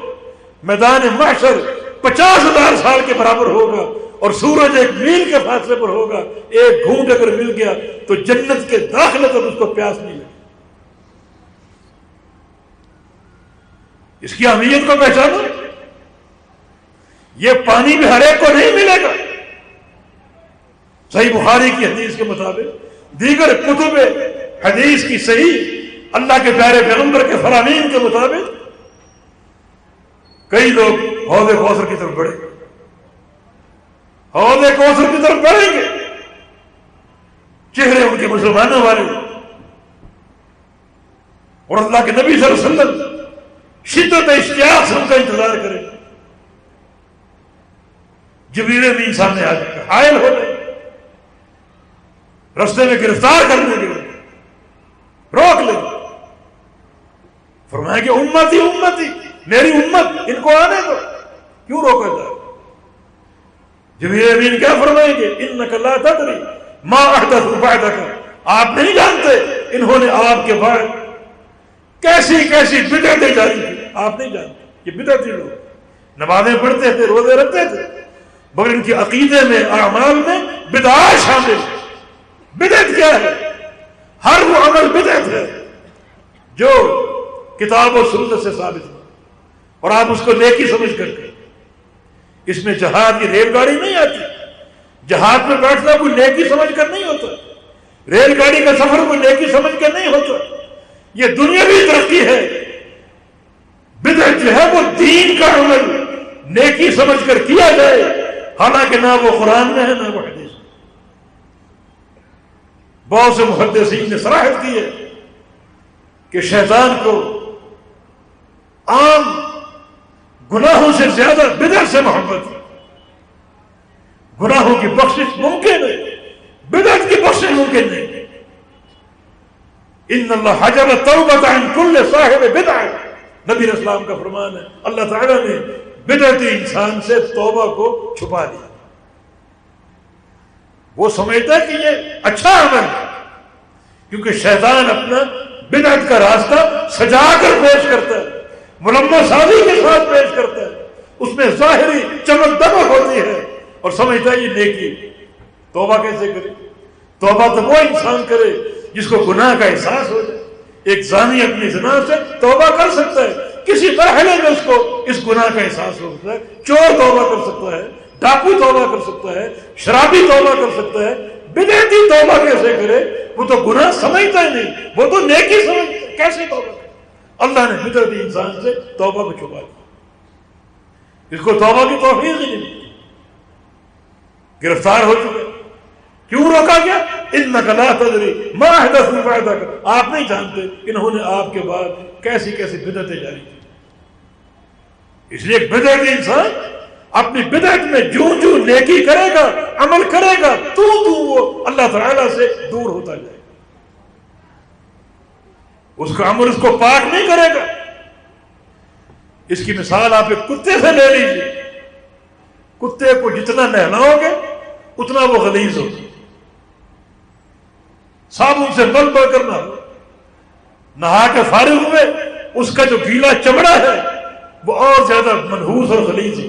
میدان محشر 50,000 سال کے برابر ہوگا، اور سورج 1 میل کے فاصلے پر ہوگا، ایک گھونٹ اگر مل گیا تو جنت کے داخلے تک اس کو پیاس نہیں لگے۔ اس کی اہمیت کو پہچانو۔ یہ پانی بھی ہر ایک کو نہیں ملے گا۔ صحیح بخاری کی حدیث کے مطابق، دیگر کتب حدیث کی صحیح اللہ کے پیارے پیغمبر کے فرامین کے مطابق، کئی لوگ حوض کوثر کی طرف بڑھیں گے، حوض کوثر کی طرف بڑھیں گے، چہرے ان کے مسلمانوں والے، اور اللہ کے نبی صلی اللہ علیہ وسلم شدت اشتیاق سے ان کا انتظار کریں۔ جبریل امین سامنے آ جائے گا، حائل ہو جائے گا، رستے میں گرفتار کرنے کے لیے روک لیں گے، فرمایا کہ امتی امتی، میری امت، ان کو آنے دو، کیوں روکا جائے؟ جبریل امین کیا فرمائیں گے؟ انک لا تدری ما احدثوا بعدک، آپ نہیں جانتے انہوں نے آپ کے بعد کیسی کیسی بدعتیں جاری کی، آپ نہیں جانتے۔ یہ بدعتی لوگ نمازیں پڑھتے تھے، روزے رکھتے تھے، مگر ان کے عقیدے میں، اعمال میں بدعات شامل ہے۔ بدعت کیا ہے؟ ہر وہ عمل بدعت ہے جو کتاب و سنت سے ثابت ہے، اور آپ اس کو نیکی سمجھ کر کے، اس میں جہاد کی ریل گاڑی نہیں آتی، جہاد میں بیٹھنا کوئی نیکی سمجھ کر نہیں ہوتا، ریل گاڑی کا سفر کوئی نیکی سمجھ کر نہیں ہوتا، یہ دنیاوی ترقی ہے۔ بدعت جو ہے وہ دین کا عمل نیکی سمجھ کر کیا جائے، حالانکہ نہ وہ قرآن میں ہے نہ وہ حدیث میں۔ بہت سے محدثین نے صراحت کی ہے کہ شیطان کو عام گناہوں سے زیادہ بدعت سے محبت ہے۔ گناہوں کی بخشش ممکن ہے، بدعت کی بخشش ممکن نہیں۔ ان اللہ حجب التوبۃ عن کل صاحب بدعہ، نبی اسلام کا فرمان ہے، اللہ تعالیٰ نے بدعتی انسان سے توبہ کو چھپا دیا۔ وہ سمجھتا ہے کہ یہ اچھا عمل ہے، کیونکہ شیطان اپنا بدعت کا راستہ سجا کر پیش کرتا ہے، ملمہ سازی کے ساتھ پیش کرتا ہے، اس میں ظاہری چمک دمک ہوتی ہے، اور سمجھتا ہے یہ نیکی۔ توبہ کیسے کرے؟ توبہ تو وہ انسان کرے جس کو گناہ کا احساس ہو جائے۔ ایک زانی اپنی زنا سے توبہ کر سکتا ہے، کسی مرحلے میں اس کو اس گناہ کا احساس ہو سکتا ہے، چور توبہ کر سکتا ہے، ڈاکو توبہ کر سکتا ہے، شرابی توبہ کر سکتا ہے۔ بدعتی توبہ کیسے کرے؟ وہ تو گناہ سمجھتا ہی نہیں، وہ تو نیکی سمجھتا ہے، کیسے توبہ کرے؟ اللہ نے بدعتی انسان سے توبہ کو چھپا دیا، اس کو توبہ کی توفیق ہی نہیں ملتی، گرفتار ہو چکے۔ کیوں روکا گیا؟ انک لا تدری ما احدثوا بعدک، آپ نہیں جانتے انہوں نے آپ کے بعد کیسی کیسی بدعتیں جاری کی۔ اس لیے ایک بدعتی انسان اپنی بدعت میں جو جو نیکی کرے گا، عمل کرے گا، تو وہ اللہ تعالیٰ سے دور ہوتا جائے گا، اس کا عمل اس کو پاک نہیں کرے گا۔ اس کی مثال آپ ایک کتے سے لے لیجیے، کتے کو جتنا نہلاؤ گے اتنا وہ غلیظ ہوگا، صابن سے مل بڑھ کر نہا کے فارغ ہوئے، اس کا جو گیلا چمڑا ہے وہ اور زیادہ منحوس اور غلیظ ہے۔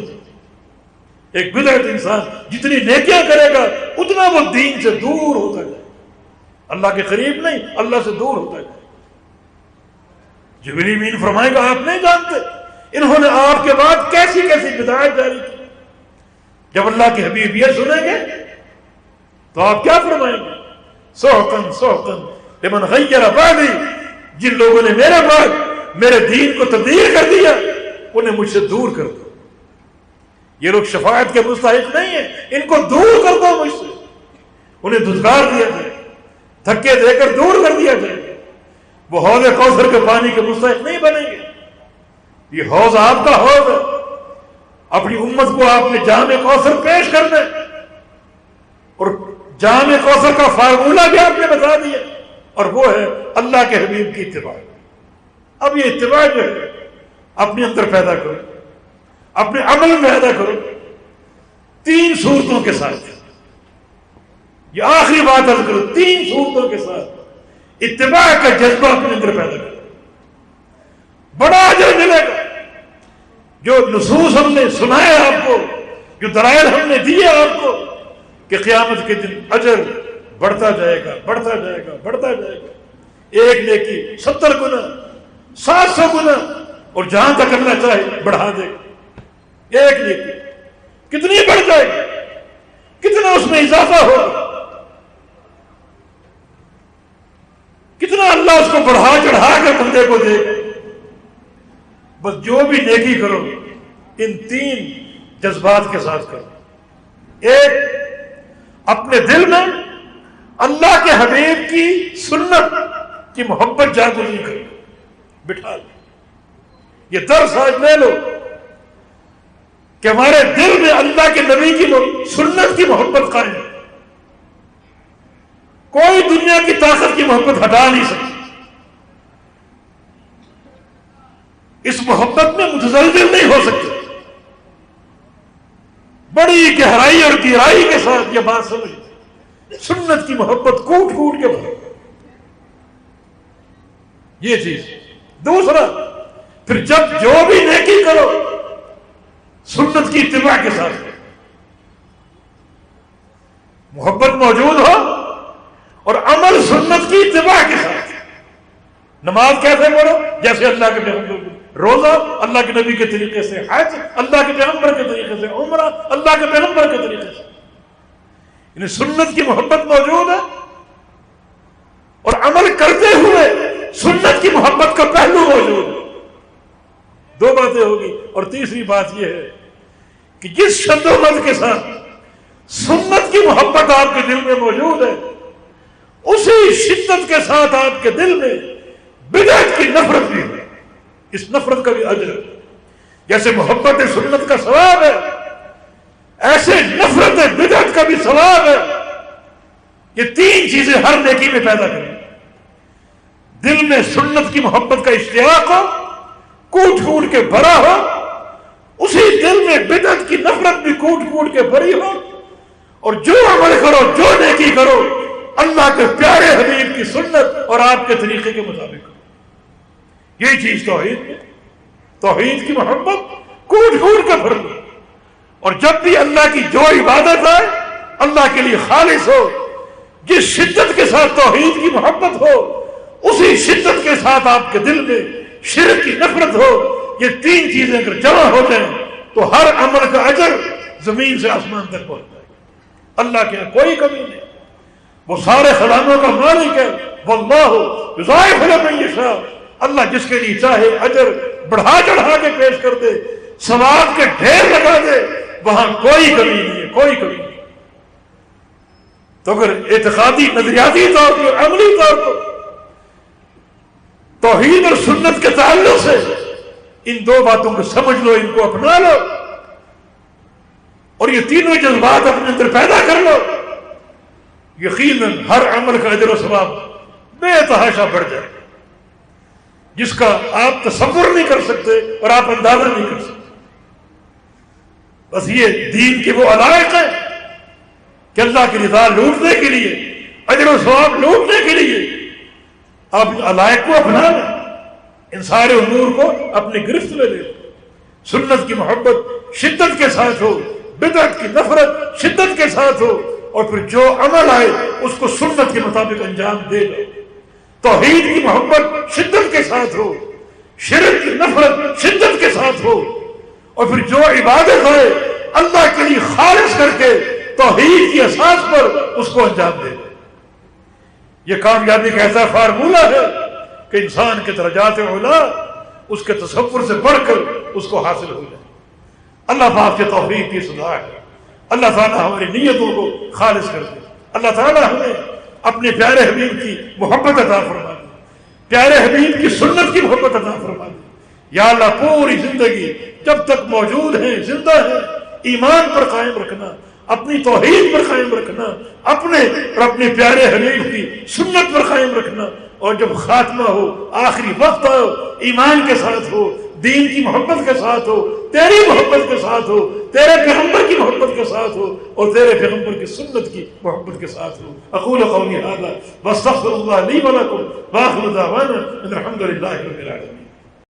ایک بدعت انسان جتنی نیکیاں کرے گا اتنا وہ دین سے دور ہوتا جائے، اللہ کے قریب نہیں، اللہ سے دور ہوتا جائے۔ جبریل امین فرمائے گا آپ نہیں جانتے انہوں نے آپ کے بعد کیسی کیسی بدعات جاری کی۔ جب اللہ کے حبیب یہ سنیں گے تو آپ کیا فرمائیں گے؟ سحقاً سحقاً لمن غیر بعدی، جن لوگوں نے میرے بعد میرے دین کو تبدیل کر دیا انہیں مجھ سے دور کر دو۔ یہ لوگ شفاعت کے مستحق نہیں ہیں، ان کو دور کر دو مجھ سے، انہیں دھتکار دیا جائے، دھکے دے کر دور کر دیا جائے، وہ حوض کوثر کے پانی کے مستحق نہیں بنیں گے۔ یہ حوض آپ کا حوض ہے، اپنی امت کو آپ نے جام کوثر پیش کرنا ہے، اور جام کوثر کا فارمولہ بھی آپ نے بتا دیا، اور وہ ہے اللہ کے حبیب کی اتباع۔ اب یہ اتباع جو ہے اپنے اندر پیدا کرو، اپنے عمل میں پیدا کرو، 3 صورتوں کے ساتھ۔ یہ آخری بات عرض کرو، 3 صورتوں کے ساتھ۔ اتباع کا جذبہ اپنے اندر پیدا کریں، بڑا اجر ملے گا۔ جو نصوص ہم نے سنائے آپ کو، جو دلائل ہم نے دیے آپ کو کہ قیامت کے دن اجر بڑھتا جائے گا، بڑھتا جائے گا، بڑھتا جائے گا، ایک نیکی 70 گنا، 700 گنا، اور جہاں تک کرنا چاہے بڑھا دے گا۔ ایک نیکی کتنی بڑھ جائے گی، کتنا اس میں اضافہ ہوگا، کتنا اللہ اس کو بڑھا چڑھا کر بندے کو دے گا۔ بس جو بھی نیکی کرو ان 3 جذبات کے ساتھ کرو۔ ایک، اپنے دل میں اللہ کے حبیب کی سنت کی محبت جاگزی کرو، بٹھا لو۔ یہ درس آج لے لو کہ ہمارے دل میں اللہ کے نبی کی سنت کی محبت قائم ہے۔ کوئی دنیا کی طاقت کی محبت ہٹا نہیں سکتی۔ اس محبت میں متزلزل نہیں ہو سکتے۔ بڑی گہرائی اور گہرائی کے ساتھ یہ بات سمجھ، سنت کی محبت کوٹ کوٹ کے بھر، یہ چیز۔ دوسرا، پھر جب جو بھی نیکی کرو سنت کی اتباع کے ساتھ کرو، محبت موجود ہو اور عمل سنت کی اتباع کے ساتھ۔ نماز کیسے پڑھو؟ جیسے اللہ کے پیغمبر، روزہ اللہ کے نبی کے طریقے سے، حج اللہ کے پیغمبر کے طریقے سے، عمرہ اللہ کے پیغمبر کے طریقے سے۔ یعنی سنت کی محبت موجود ہے اور عمل کرتے ہوئے سنت کی محبت کا پہلو موجود ہے۔ 2 باتیں ہوگی۔ اور تیسری بات یہ ہے کہ جس شد و مد کے ساتھ سنت کی محبت آپ کے دل میں موجود ہے، اسی شدت کے ساتھ آپ کے دل میں بدعت کی نفرت بھی ہے۔ اس نفرت کا بھی اجر ہے۔ جیسے محبت سنت کا ثواب ہے، ایسے نفرت بدعت کا بھی ثواب ہے۔ یہ 3 چیزیں ہر نیکی میں پیدا کریں۔ دل میں سنت کی محبت کا اشتیاق ہو، کوٹ کوٹ کے بھرا ہو، اسی دل میں بدعت کی نفرت بھی کوٹ کوٹ کے بھری ہو، اور جو عمل کرو، جو نیکی کرو، اللہ کے پیارے حبیب کی سنت اور آپ کے طریقے کے مطابق۔ یہ چیز توحید کی محبت کوٹ کوٹ کے بھر لو۔ اور جب بھی اللہ کی جو عبادت ہے اللہ کے لیے خالص ہو، جس شدت کے ساتھ توحید کی محبت ہو، اسی شدت کے ساتھ آپ کے دل میں شرک کی نفرت ہو۔ یہ 3 چیزیں اگر جمع ہو جائیں تو ہر عمل کا اجر زمین سے آسمان تک پہنچ جائے گا۔ اللہ کے یہاں کوئی کمی نہیں، وہ سارے خزانوں کا مالک ہے۔ واللہ یضاعف لمن یشاء، اللہ جس کے لیے چاہے اجر بڑھا چڑھا کے پیش کر دے، ثواب کے ڈھیر لگا دے، وہاں کوئی کمی نہیں ہے، کوئی کمی نہیں۔ تو اگر اعتقادی نظریاتی طور پر، عملی طور پر توحید اور سنت کے تعلق سے ان 2 باتوں کو سمجھ لو، ان کو اپنا لو، اور یہ 3 جذبات اپنے اندر پیدا کر لو، یقیناً ہر عمل کا اجر و ثواب بے تحاشا بڑھ جائے گا، جس کا آپ تصور نہیں کر سکتے اور آپ اندازہ نہیں کر سکتے۔ بس یہ دین کے وہ علائق ہیں کہ اللہ کی رضا لوٹنے کے لیے، اجر و ثواب لوٹنے کے لیے آپ علائق کو اپنا لیں، ان سارے امور کو اپنی گرفت میں لے۔ سنت کی محبت شدت کے ساتھ ہو، بدعت کی نفرت شدت کے ساتھ ہو، اور پھر جو عمل آئے اس کو سنت کے مطابق انجام دے دو۔ توحید کی محبت شدت کے ساتھ ہو، شرک کی نفرت شدت کے ساتھ ہو، اور پھر جو عبادت ہے اللہ کے لیے خالص کر کے توحید کی اساس پر اس کو انجام دے دو۔ یہ کامیابی کا ایسا فارمولہ ہے کہ انسان کے درجات اعلیٰ اس کے تصور سے بڑھ کر اس کو حاصل ہو جائے۔ اللہ پاک کے توفیق کی صدا ہے۔ اللہ تعالیٰ ہماری نیتوں کو خالص کر دے۔ اللہ تعالیٰ ہمیں اپنے پیارے حبیب کی محبت عطا فرما دے، پیارے حبیب کی سنت کی محبت عطا فرما دے۔ یا اللہ پوری زندگی جب تک موجود ہیں، زندہ ہیں، ایمان پر قائم رکھنا، اپنی توحید پر قائم رکھنا، اپنے اور اپنے پیارے حبیب کی سنت پر قائم رکھنا، اور جب خاتمہ ہو، آخری وقت ہو، ایمان کے ساتھ ہو، دین کی محبت کے ساتھ ہو، تیری محبت کے ساتھ ہو، تیرے پیغمبر کی محبت کے ساتھ ہو، اور تیرے پیغمبر کی سنت کی محبت کے ساتھ ہو۔ اقول قولی ھذا واستغفر اللہ لی ولکم وآخر دعوانا ان الحمد للہ رب العالمین۔